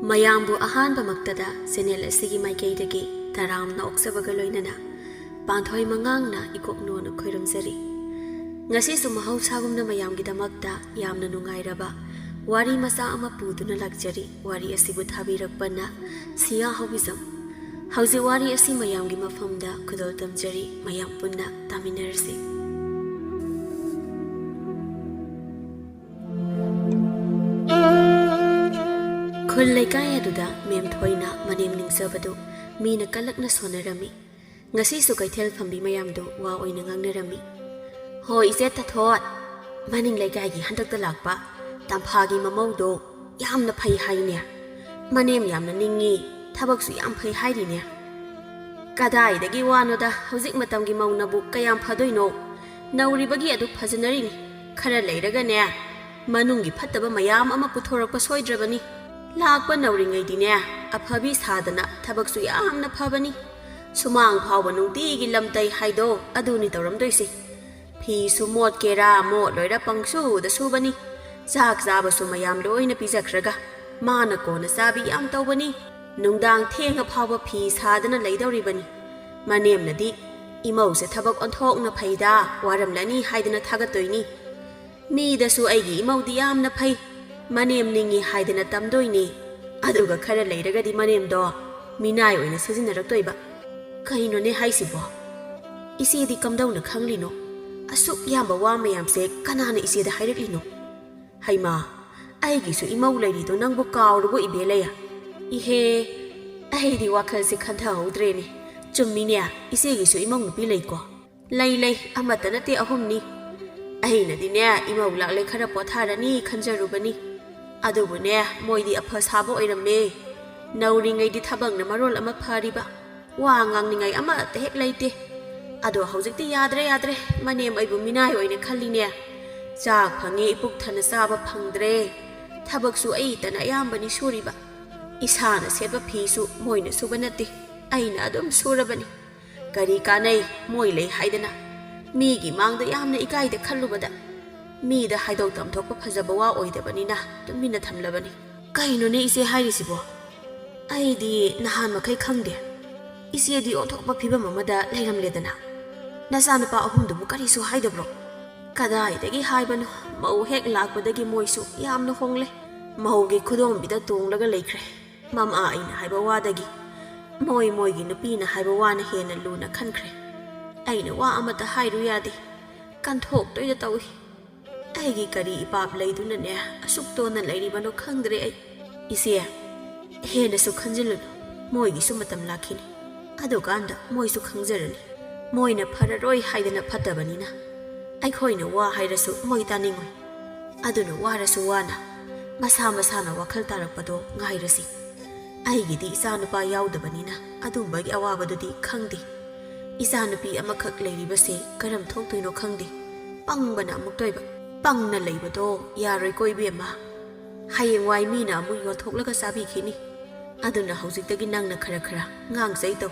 ꯃꯌꯥꯝꯕꯨ ꯑꯍꯥꯟꯕꯃꯛꯇꯗ ꯆꯦꯅꯦꯜ ꯑꯁꯤꯒꯤ ꯃꯥꯏꯀꯩꯗꯒꯤ ꯇꯔꯥꯝꯅ ꯑꯣꯛꯆꯕꯒ ꯂꯣꯏꯅꯅ ꯄꯥꯟꯊꯣꯏ ꯃꯉꯥꯡꯅ ꯏꯀꯣꯛꯅꯣꯅ ꯈꯣꯏꯔꯝꯖꯔꯤ꯫ ꯉꯁꯤꯁꯨ ꯃꯍꯧꯁꯥꯒꯨꯝꯅ ꯃꯌꯥꯝꯒꯤꯗꯃꯛꯇ ꯌꯥꯝꯅ ꯅꯨꯡꯉꯥꯏꯔꯕ ꯋꯥꯔꯤ ꯃꯆꯥ ꯑꯃ ꯄꯨꯗꯨꯅ ꯂꯥꯛꯆꯔꯤ꯫ ꯋꯥꯔꯤ ꯑꯁꯤꯕꯨ ꯊꯥꯕꯤꯔꯛꯄꯅ ꯁꯤꯌꯥ ꯍꯥꯎꯕꯤꯖꯝ꯫ ꯍꯧꯖꯤꯛ ꯋꯥꯔꯤ ꯑꯁꯤ ꯃꯌꯥꯝꯒꯤ ꯃꯐꯝꯗ ꯈꯨꯗꯣꯜ ꯇꯝꯖꯔꯤ, ꯃꯌꯥꯝ ꯄꯨꯟꯅ ꯇꯥꯃꯤꯟꯅꯔꯁꯤ꯫ ꯈꯨꯜ ꯂꯩꯀꯥꯏ ꯑꯗꯨꯗ ꯃꯦꯝꯊꯣꯏꯅ ꯃꯅꯦꯝ ꯅꯤꯡꯖꯕꯗꯨ ꯃꯤꯅ ꯀꯜꯂꯛꯅ ꯁꯣꯟꯅꯔꯝꯃꯤ꯫ ꯉꯁꯤꯁꯨ ꯀꯩꯊꯦꯜ ꯐꯝꯕꯤ ꯃꯌꯥꯝꯗꯨ ꯋꯥ ꯑꯣꯏꯅ ꯉꯥꯡꯅꯔꯝꯃꯤ꯫ ꯍꯣꯏ ꯏꯆꯦ ꯇꯊꯣꯠ, ꯃꯅꯤꯡ ꯂꯩꯀꯥꯏꯒꯤ ꯍꯟꯗꯛꯇ ꯂꯥꯛꯄ ꯇꯝꯐꯥꯒꯤ ꯃꯃꯧꯗꯣ ꯌꯥꯝꯅ ꯐꯩ ꯍꯥꯏꯅꯦ꯫ ꯃꯅꯦꯝ ꯌꯥꯝꯅ ꯅꯤꯡꯉꯤ, ꯊꯕꯛꯁꯨ ꯌꯥꯝ ꯐꯩ ꯍꯥꯏꯔꯤꯅꯦ꯫ ꯀꯗꯥꯏꯗꯒꯤ ꯋꯥꯅꯣꯗ, ꯍꯧꯖꯤꯛ ꯃꯇꯝꯒꯤ ꯃꯧꯅꯕꯨ ꯀꯌꯥꯝ ꯐꯗꯣꯏꯅꯣ? ꯅꯧꯔꯤꯕꯒꯤ ꯑꯗꯨ ꯐꯖꯅꯔꯤꯅꯤ, ꯈꯔ ꯂꯩꯔꯒꯅꯦ ꯃꯅꯨꯡꯒꯤ ꯐꯠꯇꯕ ꯃꯌꯥꯝ ꯑꯃ ꯄꯨꯊꯣꯔꯛꯄ ꯁꯣꯏꯗ꯭ꯔꯕꯅꯤ꯫ ꯂꯥꯛꯄ ꯅꯧꯔꯤꯉꯩꯗꯤꯅꯦ ꯑꯐꯕꯤ ꯁꯥꯗꯅ ꯊꯕꯛꯁꯨ ꯌꯥꯝꯅ ꯐꯕꯅꯤ꯫ ꯁꯨꯃꯥꯡ ꯐꯥꯎꯕ ꯅꯨꯡꯇꯤꯒꯤ ꯂꯝꯇꯩ ꯍꯥꯏꯗꯣ ꯑꯗꯨꯅꯤ ꯇꯧꯔꯝꯗꯣꯏꯁꯤ꯫ ꯐꯤꯁꯨ ꯃꯣꯠꯀꯦꯔꯥ ꯃꯣꯠꯂꯣꯏꯔ ꯄꯪꯁꯨꯗ ꯁꯨꯕꯅꯤ꯫ ꯆꯥꯛ ꯆꯥꯕꯁꯨ ꯃꯌꯥꯝ ꯂꯣꯏꯅ ꯄꯤꯖꯈ꯭ꯔꯒ ꯃꯥꯅ ꯀꯣꯟꯅ ꯆꯥꯕꯤ ꯌꯥꯝ ꯇꯧꯕꯅꯤ꯫ ꯅꯨꯡꯗꯥꯡ ꯊꯦꯡꯉ ꯐꯥꯎꯕ ꯐꯤ ꯁꯥꯗꯅ ꯂꯩꯗꯧꯔꯤꯕꯅꯤ꯫ ꯃꯅꯦꯝꯅꯗꯤ ꯏꯃꯧꯁꯦ ꯊꯕꯛ ꯑꯣꯟꯊꯣꯛꯅ ꯐꯩꯗ, ꯋꯥꯔꯝꯂꯅꯤ ꯍꯥꯏꯗꯅ ꯊꯥꯒꯠꯇꯣꯏꯅꯤ꯫ ꯃꯤꯗꯁꯨ ꯑꯩꯒꯤ ꯏꯃꯧꯗꯤ ꯌꯥꯝꯅ ꯐꯩ, ꯃꯅꯦꯝ ꯅꯤꯡꯉꯤ ꯍꯥꯏꯗꯅ ꯇꯝꯗꯣꯏꯅꯤ꯫ ꯑꯗꯨꯒ ꯈꯔ ꯂꯩꯔꯒꯗꯤ ꯃꯅꯦꯝꯗꯣ ꯃꯤꯅꯥꯏ ꯑꯣꯏꯅ ꯁꯤꯖꯤꯟꯅꯔꯛꯇꯣꯏꯕ꯫ ꯀꯩꯅꯣꯅꯦ ꯍꯥꯏꯁꯤꯕꯣ? ꯏꯆꯦꯗꯤ ꯀꯝꯗꯧꯅ ꯈꯪꯂꯤꯅꯣ? ꯑꯁꯨꯛ ꯌꯥꯝꯕ ꯋꯥ ꯃꯌꯥꯝꯁꯦ ꯀꯅꯥꯅ ꯏꯆꯦꯗ ꯍꯥꯏꯔꯛꯂꯤꯅꯣ? ꯍꯩꯃꯥ, ꯑꯩꯒꯤꯁꯨ ꯏꯃꯧ ꯂꯩꯔꯤꯗꯣ ꯅꯪꯕꯨ ꯀꯥꯎꯔꯕꯣ ꯏꯕꯦꯂꯩꯌꯥ? ꯏꯍꯦ, ꯑꯩꯗꯤ ꯋꯥꯈꯜꯁꯦ ꯈꯟꯊꯍꯧꯗ꯭ꯔꯦꯅꯦ꯫ ꯆꯨꯝꯃꯤꯅꯦ, ꯏꯆꯦꯒꯤꯁꯨ ꯏꯃꯧ ꯅꯨꯄꯤ ꯂꯩꯀꯣ? ꯂꯩ, ꯑꯃꯠꯇ ꯅꯠꯇꯦ, ꯑꯍꯨꯝꯅꯤ꯫ ꯑꯩꯅꯗꯤꯅꯦ ꯏꯃꯧ ꯂꯥꯛꯂꯦ ꯈꯔ ꯄꯣꯊꯥꯔꯅꯤ ꯈꯟꯖꯔꯨꯕꯅꯤ꯫ ꯑꯗꯨꯕꯨꯅꯦ ꯃꯣꯏꯗꯤ ꯑꯐ ꯁꯥꯕ ꯑꯣꯏꯔꯝꯃꯦ꯫ ꯅꯧꯔꯤꯉꯩꯗꯤ ꯊꯕꯛꯅ ꯃꯔꯣꯜ ꯑꯃ ꯐꯔꯤꯕ, ꯋꯥ ꯉꯥꯡꯅꯤꯡꯉꯥꯏ ꯑꯃꯠꯇ ꯍꯦꯛ ꯂꯩꯇꯦ꯫ ꯑꯗꯣ ꯍꯧꯖꯤꯛꯇꯤ ꯌꯥꯗ꯭ꯔꯦ, ꯃꯅꯦꯝ ꯑꯩꯕꯨ ꯃꯤꯅꯥꯏ ꯑꯣꯏꯅ ꯈꯜꯂꯤꯅꯦ꯫ ꯆꯥꯛ ꯐꯪꯉꯦ, ꯏꯄꯨꯛ ꯊꯟꯅ ꯆꯥꯕ ꯐꯪꯗ꯭ꯔꯦ꯫ ꯊꯕꯛꯁꯨ ꯑꯩꯇꯅ ꯑꯌꯥꯝꯕꯅꯤ ꯁꯨꯔꯤꯕ꯫ ꯏꯁꯥꯅ ꯁꯦꯠꯄ ꯐꯤꯁꯨ ꯃꯣꯏꯅ ꯁꯨꯕ ꯅꯠꯇꯦ, ꯑꯩꯅ ꯑꯗꯨꯝ ꯁꯨꯔꯕꯅꯤ꯫ ꯀꯔꯤ ꯀꯥꯟꯅꯩ ꯃꯣꯏ ꯂꯩ ꯍꯥꯏꯗꯅ? ꯃꯤꯒꯤ ꯃꯥꯡꯗ ꯌꯥꯝꯅ ꯏꯀꯥꯏꯗ ꯈꯜꯂꯨꯕꯗ ꯃꯤꯗ ꯍꯥꯏꯗꯣꯛ ꯇꯝꯊꯣꯛꯄ ꯐꯖꯕ ꯋꯥ ꯑꯣꯏꯗꯕꯅꯤꯅ ꯇꯨꯃꯤꯟꯅ ꯊꯝꯂꯕꯅꯤ꯫ ꯀꯩꯅꯣꯅꯦ ꯏꯆꯦ ꯍꯥꯏꯔꯤꯁꯤꯕꯣ? ꯑꯩꯗꯤ ꯅꯍꯥꯟ ꯃꯈꯩ ꯈꯪꯗꯦ꯫ ꯏꯆꯦꯗꯤ ꯑꯣꯟꯊꯣꯛꯄ ꯐꯤꯕꯝ ꯑꯃꯗ ꯂꯩꯔꯝꯂꯦꯗꯅ꯫ ꯅꯆꯥꯅꯨꯄꯥ ꯑꯍꯨꯝꯗꯨꯕꯨ ꯀꯔꯤꯁꯨ ꯍꯥꯏꯗꯕ꯭ꯔꯣ? ꯀꯗꯥꯏꯗꯒꯤ ꯍꯥꯏꯕꯅꯣ, ꯃꯧ ꯍꯦꯛ ꯂꯥꯛꯄꯗꯒꯤ ꯃꯣꯏꯁꯨ ꯌꯥꯝꯅ ꯍꯣꯡꯂꯦ꯫ ꯃꯧꯒꯤ ꯈꯨꯗꯣꯝꯕꯤꯗ ꯇꯣꯡꯂꯒ ꯂꯩꯈ꯭ꯔꯦ꯫ ꯃꯃꯥ ꯑꯩꯅ ꯍꯥꯏꯕ ꯋꯥꯗꯒꯤ ꯃꯣꯏꯒꯤ ꯅꯨꯄꯤꯅ ꯍꯥꯏꯕ ꯋꯥꯅ ꯍꯦꯟꯅ ꯂꯨꯅ ꯈꯟꯈ꯭ꯔꯦ꯫ ꯑꯩꯅ ꯋꯥ ꯑꯃꯠꯇ ꯍꯥꯏꯔꯨ ꯌꯥꯗꯦ, ꯀꯟꯊꯣꯛꯇꯣꯏꯗ ꯇꯧꯏ꯫ ꯑꯩꯒꯤ ꯀꯔꯤ ꯏꯄꯥꯞ ꯂꯩꯗꯨꯅꯅꯦ ꯑꯁꯨꯛ ꯇꯣꯟꯅ ꯂꯩꯔꯤꯕꯅꯣ ꯈꯪꯗ꯭ꯔꯦ ꯑꯩ꯫ ꯏꯆꯦ, ꯍꯦꯟꯅꯁꯨ ꯈꯟꯖꯤꯜꯂꯨꯅꯨ, ꯃꯣꯏꯒꯤꯁꯨ ꯃꯇꯝ ꯂꯥꯛꯈꯤꯅꯤ꯫ ꯑꯗꯨꯀꯥꯟꯗ ꯃꯣꯏꯁꯨ ꯈꯪꯖꯔꯅꯤ꯫ ꯃꯣꯏꯅ ꯐꯔꯔꯣꯏ ꯍꯥꯏꯗꯅ ꯐꯠꯇꯕꯅꯤꯅ ꯑꯩꯈꯣꯏꯅ ꯋꯥ ꯍꯥꯏꯔꯁꯨ ꯃꯣꯏ ꯇꯥꯅꯤꯡꯉꯣꯏ꯫ ꯑꯗꯨꯅ ꯋꯥꯔꯁꯨ ꯋꯥꯅ ꯃꯁꯥ ꯃꯁꯥꯅ ꯋꯥꯈꯜ ꯇꯥꯔꯛꯄꯗꯣ ꯉꯥꯏꯔꯁꯤ꯫ ꯑꯩꯒꯤꯗꯤ ꯏꯆꯥꯅꯨꯄꯥ ꯌꯥꯎꯗꯕꯅꯤꯅ ꯑꯗꯨꯝꯕꯒꯤ ꯑꯋꯥꯕꯗꯨꯗꯤ ꯈꯪꯗꯦ꯫ ꯏꯆꯥꯅꯨꯄꯤ ꯑꯃꯈꯛ ꯂꯩꯔꯤꯕꯁꯦ ꯀꯔꯝ ꯊꯣꯛꯇꯣꯏꯅꯣ ꯈꯪꯗꯦ꯫ ꯄꯪꯕꯅ ꯑꯃꯨꯛ ꯇꯣꯏꯕ꯫ ꯄꯪꯅ ꯂꯩꯕꯗꯣ ꯌꯥꯔꯣꯏꯀꯣ ꯏꯕꯦꯝꯃ꯫ ꯍꯌꯦꯡꯋꯥꯏ ꯃꯤꯅ ꯑꯃꯨꯛ ꯌꯣꯟꯊꯣꯛꯂꯒ ꯆꯥꯕꯤꯈꯤꯅꯤ꯫ ꯑꯗꯨꯅ ꯍꯧꯖꯤꯛꯇꯒꯤ ꯅꯪꯅ ꯈꯔ ꯉꯥꯡꯖꯩ ꯇꯧ꯫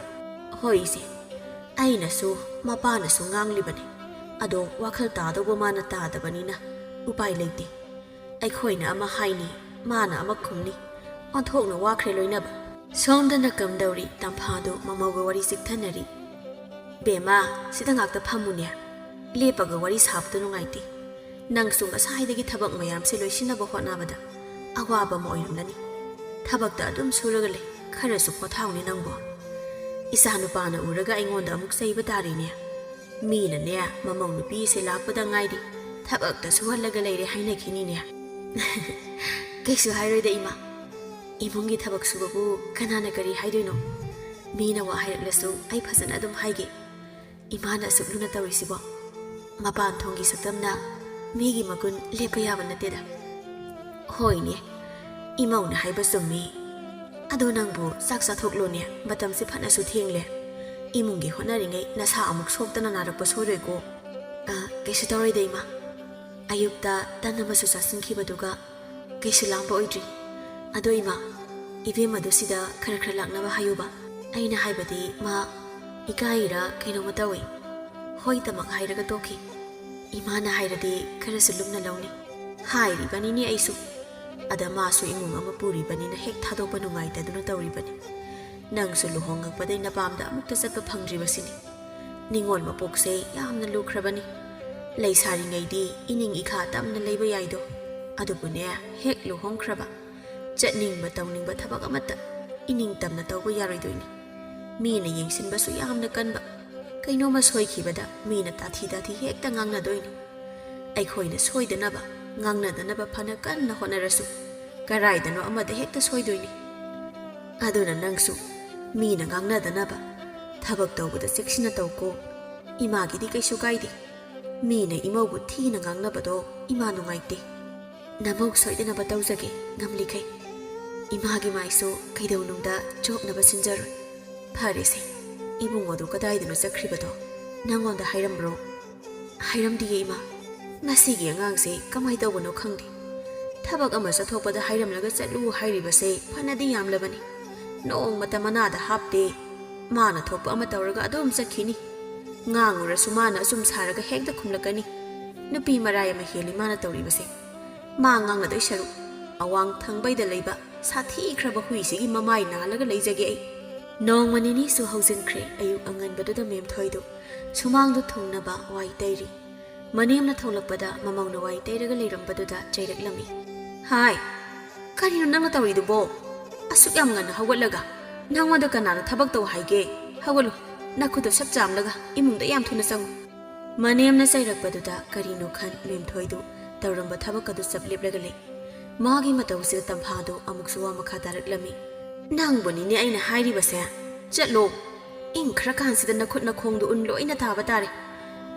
ꯍꯣꯏ ꯏꯆꯦ, ꯑꯩꯅꯁꯨ ꯃꯄꯥꯅꯁꯨ ꯉꯥꯡꯂꯤꯕꯅꯤ꯫ ꯑꯗꯣ ꯋꯥꯈꯜ ꯇꯥꯗꯧꯕ ꯃꯥꯅ ꯇꯥꯗꯕꯅꯤꯅ ꯎꯄꯥꯏ ꯂꯩꯇꯦ꯫ ꯑꯩꯈꯣꯏꯅ ꯑꯃ ꯍꯥꯏꯅꯤ, ꯃꯥꯅ ꯑꯃ ꯈꯨꯝꯅꯤ, ꯑꯣꯟꯊꯣꯛꯅ ꯋꯥꯈ꯭ꯔꯦ ꯂꯣꯏꯅꯕ꯫ ꯁꯣꯝꯗꯅ ꯀꯝꯗꯧꯔꯤ? ꯇꯝꯐꯥꯗꯨ ꯃꯃꯧꯒ ꯋꯥꯔꯤ ꯆꯤꯛꯊꯅꯔꯤ꯫ ꯕꯦꯝꯃ, ꯁꯤꯗ ꯉꯥꯛꯇ ꯐꯝꯃꯨꯅꯦ, ꯂꯦꯞꯄꯒ ꯋꯥꯔꯤ ꯁꯥꯕꯗꯨ ꯅꯨꯡꯉꯥꯏꯇꯦ꯫ ꯅꯪꯁꯨ ꯉꯁꯥꯏꯗꯒꯤ ꯊꯕꯛ ꯃꯌꯥꯝꯁꯦ ꯂꯣꯏꯁꯤꯟꯅꯕ ꯍꯣꯠꯅꯕꯗ ꯑꯋꯥꯕ ꯑꯃ ꯑꯣꯏꯔꯝꯂꯅꯤ꯫ ꯊꯕꯛꯇ ꯑꯗꯨꯝ ꯁꯨꯔꯒ ꯂꯩ, ꯈꯔꯁꯨ ꯄꯣꯊꯥꯎꯅꯦ ꯅꯪꯕꯣ꯫ ꯏꯆꯥ ꯅꯨꯄꯥꯅ ꯎꯔꯒ ꯑꯩꯉꯣꯟꯗ ꯑꯃꯨꯛ ꯆꯩꯕ ꯇꯥꯔꯤꯅꯦ꯫ ꯃꯤꯅꯅꯦ ꯃꯃꯧ ꯅꯨꯄꯤꯁꯦ ꯂꯥꯛꯄꯗ ꯉꯥꯏꯔꯤ, ꯊꯕꯛꯇ ꯁꯨꯍꯜꯂꯒ ꯂꯩꯔꯦ ꯍꯥꯏꯅꯈꯤꯅꯤꯅꯦ꯫ ꯀꯩꯁꯨ ꯍꯥꯏꯔꯣꯏꯗ ꯏꯃꯥ, ꯏꯃꯨꯡꯒꯤ ꯊꯕꯛ ꯁꯨꯕꯕꯨ ꯀꯅꯥꯅ ꯀꯔꯤ ꯍꯥꯏꯗꯣꯏꯅꯣ? ꯃꯤꯅ ꯋꯥ ꯍꯥꯏꯔꯛꯂꯁꯨ ꯑꯩ ꯐꯖꯅ ꯑꯗꯨꯝ ꯍꯥꯏꯒꯦ꯫ ꯏꯃꯥꯅ ꯑꯁꯨꯛ ꯂꯨꯅ ꯇꯧꯔꯤꯁꯤꯕꯣ, ꯃꯄꯥꯟ ꯊꯣꯡꯒꯤ ꯁꯛꯇꯝꯅ ꯃꯤꯒꯤ ꯃꯒꯨꯟ ꯂꯦꯞꯄ ꯌꯥꯕ ꯅꯠꯇꯦꯗ꯫ ꯍꯣꯏꯅꯦ, ꯏꯃꯧꯅ ꯍꯥꯏꯕ ꯆꯨꯝꯃꯤ꯫ ꯑꯗꯣ ꯅꯪꯕꯨ ꯆꯥꯛ ꯆꯥꯊꯣꯛꯂꯣꯅꯦ, ꯃꯇꯝꯁꯦ ꯐꯅꯁꯨ ꯊꯦꯡꯂꯦ꯫ ꯏꯃꯨꯡꯒꯤ ꯍꯣꯠꯅꯔꯤꯉꯩ ꯅꯁꯥ ꯑꯃꯨꯛ ꯁꯣꯛꯇꯅ ꯅꯥꯔꯛꯄ ꯁꯣꯏꯔꯣꯏꯀꯣ꯫ ꯀꯩꯁꯨ ꯇꯧꯔꯣꯏꯗ ꯏꯃꯥ꯫ ꯑꯌꯨꯛꯇ ꯇꯟ ꯑꯃꯁꯨ ꯆꯥꯁꯤꯟꯈꯤꯕꯗꯨꯒ ꯀꯩꯁꯨ ꯂꯥꯝꯕ ꯑꯣꯏꯗ꯭ꯔꯤ꯫ ꯑꯗꯣ ꯏꯃꯥ, ꯏꯕꯦꯝꯃꯗꯨ ꯁꯤꯗ ꯈꯔ ꯂꯥꯛꯅꯕ ꯍꯥꯏꯌꯨꯕ꯫ ꯑꯩꯅ ꯍꯥꯏꯕꯗꯤ ꯃꯥ ꯏꯀꯥꯏꯔ ꯀꯩꯅꯣꯝꯃ ꯇꯧꯏ꯫ ꯍꯣꯏꯇꯃꯛ ꯍꯥꯏꯔꯒ ꯇꯣꯛꯈꯤ꯫ ꯏꯃꯥꯅ ꯍꯥꯏꯔꯗꯤ ꯈꯔꯁꯨ ꯂꯨꯝꯅ ꯂꯧꯅꯤ꯫ ꯍꯥꯏꯔꯤꯕꯅꯤꯅꯦ ꯑꯩꯁꯨ꯫ ꯑꯗ ꯃꯥꯁꯨ ꯏꯃꯨꯡ ꯑꯃ ꯄꯨꯔꯤꯕꯅꯤꯅ ꯍꯦꯛ ꯊꯥꯗꯣꯛꯄ ꯅꯨꯡꯉꯥꯏꯇꯗꯨꯅ ꯇꯧꯔꯤꯕꯅꯤ ꯅꯪꯁꯨ ꯂꯨꯍꯣꯡꯉꯛꯄꯗꯩ ꯅꯄꯥꯝꯗ ꯑꯃꯨꯛꯇ ꯆꯠꯄ ꯐꯪꯗ꯭ꯔꯤꯕꯁꯤꯅꯤ ꯅꯤꯡꯉꯣꯜ ꯃꯄꯣꯛꯁꯦ ꯌꯥꯝꯅ ꯂꯨꯈ꯭ꯔꯕꯅꯤ ꯂꯩꯁꯥꯔꯤꯉꯩꯗꯤ ꯏꯅꯤꯡ ꯏꯈꯥ ꯇꯝꯅ ꯂꯩꯕ ꯌꯥꯏꯗꯣ ꯑꯗꯨꯕꯨꯅꯦ ꯍꯦꯛ ꯂꯨꯍꯣꯡꯈ꯭ꯔꯕ ꯆꯠꯅꯤꯡꯕ ꯇꯧꯅꯤꯡꯕ ꯊꯕꯛ ꯑꯃꯠꯇ ꯏꯅꯤꯡ ꯇꯝꯅ ꯇꯧꯕ ꯌꯥꯔꯣꯏꯗꯣꯏꯅꯤ ꯃꯤꯅ ꯌꯦꯡꯁꯤꯟꯕꯁꯨ ꯌꯥꯝꯅ ꯀꯟꯕ ꯀꯩꯅꯣꯝꯃ ꯁꯣꯏꯈꯤꯕꯗ ꯃꯤꯅ ꯇꯥꯊꯤ ꯍꯦꯛꯇ ꯉꯥꯡꯅꯗꯣꯏꯅꯤ ꯑꯩꯈꯣꯏꯅ ꯁꯣꯏꯗꯅꯕ ꯉꯥꯡꯅꯗꯅꯕ ꯐꯅ ꯀꯟꯅ ꯍꯣꯠꯅꯔꯁꯨ ꯀꯔꯥꯏꯗꯅꯣ ꯑꯃꯗ ꯍꯦꯛꯇ ꯁꯣꯏꯗꯣꯏꯅꯤ ꯑꯗꯨꯅ ꯅꯪꯁꯨ ꯃꯤꯅ ꯉꯥꯡꯅꯗꯅꯕ ꯊꯕꯛ ꯇꯧꯕꯗ ꯆꯦꯛꯁꯤꯟꯅ ꯇꯧꯀꯣ ꯏꯃꯥꯒꯤꯗꯤ ꯀꯩꯁꯨ ꯀꯥꯏꯗꯦ ꯃꯤꯅ ꯏꯃꯧꯕꯨ ꯊꯤꯅ ꯉꯥꯡꯅꯕꯗꯣ ꯏꯃꯥ ꯅꯨꯡꯉꯥꯏꯇꯦ ꯅꯃꯧ ꯁꯣꯏꯗꯅꯕ ꯇꯧꯖꯒꯦ ꯉꯝꯂꯤꯈꯩ ꯏꯃꯥꯒꯤ ꯃꯥꯏꯁꯨ ꯀꯩꯗꯧꯅꯨꯡꯗ ꯆꯣꯞꯅꯕ ꯁꯤꯟꯖꯔꯣꯏ ꯐꯔꯦꯁꯦ ꯏꯕꯨꯡ ꯑꯗꯨ ꯀꯗꯥꯏꯗꯅꯣ ꯆꯠꯈ꯭ꯔꯤꯕꯗꯣ ꯅꯪꯉꯣꯟꯗ ꯍꯥꯏꯔꯝꯕ꯭ꯔꯣ ꯍꯥꯏꯔꯝꯗꯤꯌꯦ ꯏꯃꯥ ꯉꯁꯤꯒꯤ ꯑꯉꯥꯡꯁꯦ ꯀꯃꯥꯏ ꯇꯧꯕꯅꯣ ꯈꯪꯗꯦ ꯊꯕꯛ ꯑꯃ ꯆꯠꯊꯣꯛꯄꯗ ꯍꯥꯏꯔꯝꯂꯒ ꯆꯠꯂꯨ ꯍꯥꯏꯔꯤꯕꯁꯦ ꯐꯅꯗꯤ ꯌꯥꯝꯂꯕꯅꯤ ꯅꯣꯡꯃꯇ ꯃꯅꯥꯗ ꯍꯥꯞꯇꯦ ꯃꯥꯅ ꯊꯣꯛꯄ ꯑꯃ ꯇꯧꯔꯒ ꯑꯗꯨꯝ ꯆꯠꯈꯤꯅꯤ ꯉꯥꯡꯉꯨꯔꯁꯨ ꯃꯥꯅ ꯑꯁꯨꯝ ꯁꯥꯔꯒ ꯍꯦꯛꯇ ꯈꯨꯝꯂꯛꯀꯅꯤ ꯅꯨꯄꯤ ꯃꯔꯥꯏ ꯑꯃ ꯍꯦꯜꯂꯤ ꯃꯥꯅ ꯇꯧꯔꯤꯕꯁꯦ ꯃꯥ ꯉꯥꯡꯅꯗꯣꯏ ꯁꯔꯨꯛ ꯑꯋꯥꯡ ꯊꯪꯕꯩꯗ ꯂꯩꯕ ꯁꯥꯊꯤꯈ꯭ꯔꯕ ꯍꯨꯏꯁꯤꯒꯤ ꯃꯃꯥꯏ ꯅꯥꯜꯂꯒ ꯂꯩꯖꯒꯦ ꯑꯩ ꯅꯣꯡꯃ ꯅꯤꯅꯤꯁꯨ ꯍꯧꯖꯤꯟꯈ꯭ꯔꯦ ꯑꯌꯨꯛ ꯑꯉꯟꯕꯗꯨꯗ ꯃꯦꯝꯊꯣꯏꯗꯨ ꯁꯨꯃꯥꯡꯗꯨ ꯊꯨꯡꯅꯕ ꯋꯥꯏ ꯇꯩꯔꯤ ꯃꯅꯦꯝꯅ ꯊꯣꯛꯂꯛꯄꯗ ꯃꯃꯧꯅ ꯋꯥꯏ ꯇꯩꯔꯒ ꯂꯩꯔꯝꯕꯗꯨꯗ ꯆꯩꯔꯛꯂꯝꯃꯤ ꯍꯥꯏ ꯀꯔꯤꯅꯣ ꯅꯪꯅ ꯇꯧꯔꯤꯗꯨꯕꯣ ꯑꯁꯨꯛ ꯌꯥꯝ ꯉꯟꯅ ꯍꯧꯒꯠꯂꯒ ꯅꯪꯉꯣꯟꯗ ꯀꯅꯥꯅ ꯊꯕꯛ ꯇꯧ ꯍꯥꯏꯒꯦ ꯍꯧꯒꯠꯂꯨ ꯅꯈꯨꯠꯇꯣ ꯁꯞ ꯆꯥꯝꯂꯒ ꯏꯃꯨꯡꯗ ꯌꯥꯝ ꯊꯨꯅ ꯆꯪꯉꯨ ꯃꯅꯦꯝꯅ ꯆꯩꯔꯛꯄꯗꯨꯗ ꯀꯔꯤꯅꯣ ꯈꯟ ꯃꯦꯝꯊꯣꯏꯗꯨ ꯇꯧꯔꯝꯕ ꯊꯕꯛ ꯑꯗꯨ ꯆꯞ ꯂꯦꯞꯂꯒ ꯂꯩ ꯃꯥꯒꯤ ꯃꯇꯧꯁꯤꯗ ꯇꯝꯐꯥꯗꯨ ꯑꯃꯨꯛꯁꯨ ꯋꯥ ꯃꯈꯥ ꯇꯥꯔꯛꯂꯝꯃꯤ ꯅꯪꯕꯨꯅꯤꯅꯦ ꯑꯩꯅ ꯍꯥꯏꯔꯤꯕꯁꯦ ꯆꯠꯂꯣ ꯏꯪꯈ꯭ꯔꯀꯥꯟꯁꯤꯗ ꯅꯈꯨꯠ ꯅꯈꯣꯡꯗꯨ ꯎꯟ ꯂꯣꯏꯅ ꯇꯥꯕ ꯇꯥꯔꯦ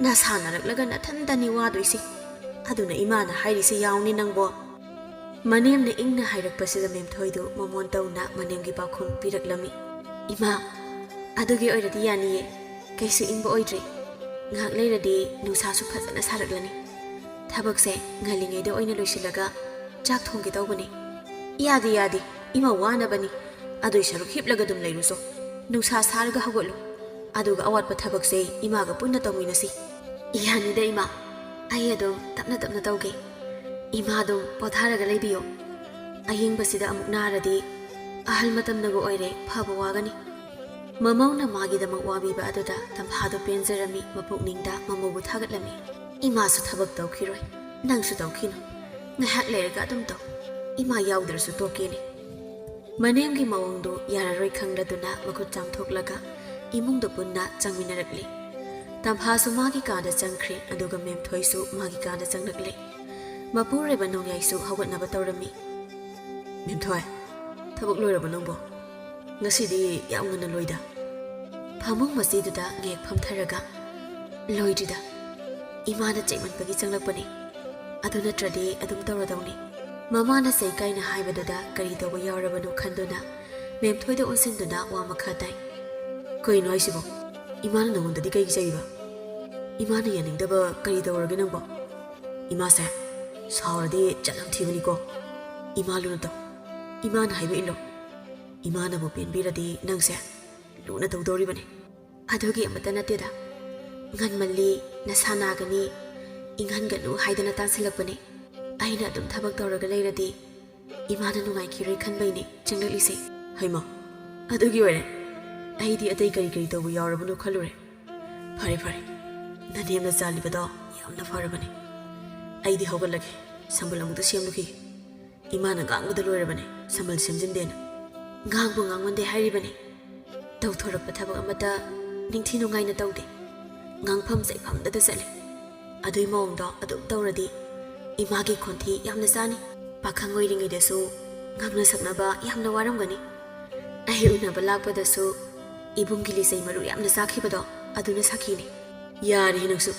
ꯅꯁꯥꯟꯅꯔꯛꯂꯒ ꯅꯊꯟꯇꯅꯤ ꯋꯥꯗꯣꯏꯁꯤ ꯑꯗꯨꯅ ꯏꯃꯥꯅ ꯍꯥꯏꯔꯤꯁꯦ ꯌꯥꯎꯅꯤ ꯅꯪꯕꯣ ꯃꯅꯦꯝꯅ ꯏꯪꯅ ꯍꯥꯏꯔꯛꯄꯁꯤꯗ ꯃꯦꯝꯊꯣꯏꯗꯨ ꯃꯃꯣꯟ ꯇꯧꯅ ꯃꯅꯦꯝꯒꯤ ꯄꯥꯎꯈꯨꯝ ꯄꯤꯔꯛꯂꯝꯃꯤ ꯏꯃꯥ ꯑꯗꯨꯒꯤ ꯑꯣꯏꯔꯗꯤ ꯌꯥꯅꯤꯌꯦ ꯀꯩꯁꯨ ꯏꯪꯕ ꯑꯣꯏꯗ꯭ꯔꯤ ꯉꯥꯏꯍꯥꯛ ꯂꯩꯔꯗꯤ ꯅꯨꯡꯁꯥꯁꯨ ꯐꯖꯅ ꯁꯥꯔꯛꯂꯅꯤ ꯊꯕꯛꯁꯦ ꯉꯜꯂꯤꯉꯩꯗ ꯑꯣꯏꯅ ꯂꯣꯏꯁꯤꯜꯂꯒ ꯆꯥꯛ ꯊꯣꯡꯒꯦ ꯇꯧꯕꯅꯤ ꯌꯥꯗꯦ ꯏꯃꯥ ꯋꯥꯅꯕꯅꯤ ꯑꯗꯨꯏ ꯁꯔꯨꯛ ꯍꯤꯞꯂꯒ ꯑꯗꯨꯝ ꯂꯩꯔꯨꯁꯣ ꯅꯨꯡꯁꯥ ꯁꯥꯔꯒ ꯍꯧꯒꯠꯂꯨ ꯑꯗꯨꯒ ꯑꯋꯥꯠꯄ ꯊꯕꯛꯁꯦ ꯏꯃꯥꯒ ꯄꯨꯟꯅ ꯇꯧꯃꯤꯟꯅꯁꯤ ꯌꯥꯅꯤꯗ ꯏꯃꯥ ꯑꯩ ꯑꯗꯨꯝ ꯇꯞꯅ ꯇꯧꯒꯦ ꯏꯃꯥꯗꯨ ꯄꯣꯊꯥꯔꯒ ꯂꯩꯕꯤꯌꯣ ꯑꯍꯤꯡꯕꯁꯤda ꯑꯃꯨꯛ ꯅꯥꯔꯗꯤ ꯑꯍꯜ ꯃꯇꯝꯅꯒ ꯑꯣꯏꯔꯦ ꯐꯕ ꯋꯥꯒꯅꯤ ꯃꯃꯧꯅ ꯃꯥꯒꯤꯗꯃꯛ ꯋꯥꯕꯤꯕ ꯑꯗꯨꯗ ꯇꯝꯐꯥꯗꯨ ꯄꯦꯟꯖꯔꯝꯃꯤ ꯃꯄꯨꯛꯅꯤꯡꯗ ꯃꯃꯧꯕꯨ ꯊꯥꯒꯠꯂꯝꯃꯤ ꯏꯃꯥꯁꯨ ꯊꯕꯛ ꯇꯧꯈꯤꯔꯣꯏ ꯅꯪꯁꯨ ꯇꯧꯈꯤꯅꯨ ꯉꯥꯏꯍꯥꯛ ꯂꯩꯔꯒ ꯑꯗꯨꯝ ꯇꯧ ꯏꯃꯥ ꯌꯥꯎꯗ꯭ꯔꯁꯨ ꯇꯣꯛꯀꯦꯅꯦ ꯃꯅꯦꯝꯒꯤ ꯃꯑꯣꯡꯗꯨ ꯌꯥꯔꯔꯣꯏ ꯈꯪꯂꯗꯨꯅ ꯃꯈꯨꯠ ꯆꯥꯝꯊꯣꯛꯂꯒ ꯏꯃꯨꯡꯗ ꯄꯨꯟꯅ ꯆꯪꯃꯤꯟꯅꯔꯛꯂꯤ ꯇꯝꯐꯥꯁꯨ ꯃꯥꯒꯤ ꯀꯥꯗ ꯆꯪꯈ꯭ꯔꯦ ꯑꯗꯨꯒ ꯃꯦꯝꯊꯣꯏꯁꯨ ꯃꯥꯒꯤ ꯀꯥꯗ ꯆꯪꯂꯛꯂꯦ ꯃꯄꯨꯔꯣꯏꯕ ꯅꯣꯡꯌꯥꯏꯁꯨ ꯍꯧꯒꯠꯅꯕ ꯇꯧꯔꯝꯃꯤ ꯃꯦꯝꯊꯣꯏ ꯊꯕꯛ ꯂꯣꯏꯔꯕ ꯅꯪꯕꯣ ꯉꯁꯤꯗꯤ ꯌꯥꯝ ꯉꯟꯅ ꯂꯣꯏꯗ ꯐꯃꯨꯡ ꯃꯆꯤꯗꯨꯗ ꯉꯦꯛ ꯐꯝꯊꯔꯒ ꯂꯣꯏꯗ꯭ꯔꯤꯗ ꯏꯃꯥꯅ ꯆꯩꯃꯟꯕꯒꯤ ꯆꯪꯂꯛꯄꯅꯤ ꯑꯗꯨ ꯅꯠꯇ꯭ꯔꯗꯤ ꯑꯗꯨꯝ ꯇꯧꯔꯗꯧꯅꯤ ꯃꯃꯥꯅ ꯆꯩ ꯀꯥꯏꯅ ꯍꯥꯏꯕꯗꯨꯗ ꯀꯔꯤ ꯇꯧꯕ ꯌꯥꯎꯔꯕꯅꯣ ꯈꯟꯗꯨꯅ ꯃꯦꯝꯊꯣꯏꯗ ꯑꯣꯟꯁꯤꯟꯗꯨꯅ ꯋꯥ ꯃꯈꯥ ꯇꯥꯏ ꯀꯩꯅꯣ ꯍꯥꯏꯁꯤꯕꯣ ꯏꯃꯥꯅ ꯅꯉꯣꯟꯗꯗꯤ ꯀꯩꯒꯤ ꯆꯩꯕ ꯏꯃꯥꯅ ꯌꯥꯅꯤꯡꯗꯕ ꯀꯔꯤ ꯇꯧꯔꯒꯦ ꯅꯪꯕꯣ 이맛에 사월디 짤랑튀으니까 이말로는 또 이만 하이브 일로 이만아 뭐 빈비라디 낭세 루나 도도리버니 아더기 아무따 나때다 nganmalli nasanagani inganganu haidana tansilakpani aina adum thabak tawraga leiradi imana nungai kiroi khanbaini changlise haima adugi ware aidi atai kari kari tawu yawrabunu khalure phare phare nanemna jalibado yamna farabani aidi hogalage sambal amuda semluki imana gangbuda loirabani sambal semjindena ngangbu ngangwande hairibani tawthorakpa thabak amata ningthi nungaina tawde ngang zaifamda chale adui mawngda adum tawradi imagi khonthi yamna sani pakhang oiringai dasu ngangna saknaba yamna waramgani ai unaba lakpadasu ibungi lisai maru yamna sakhibado aduna sakhini yari hinaksu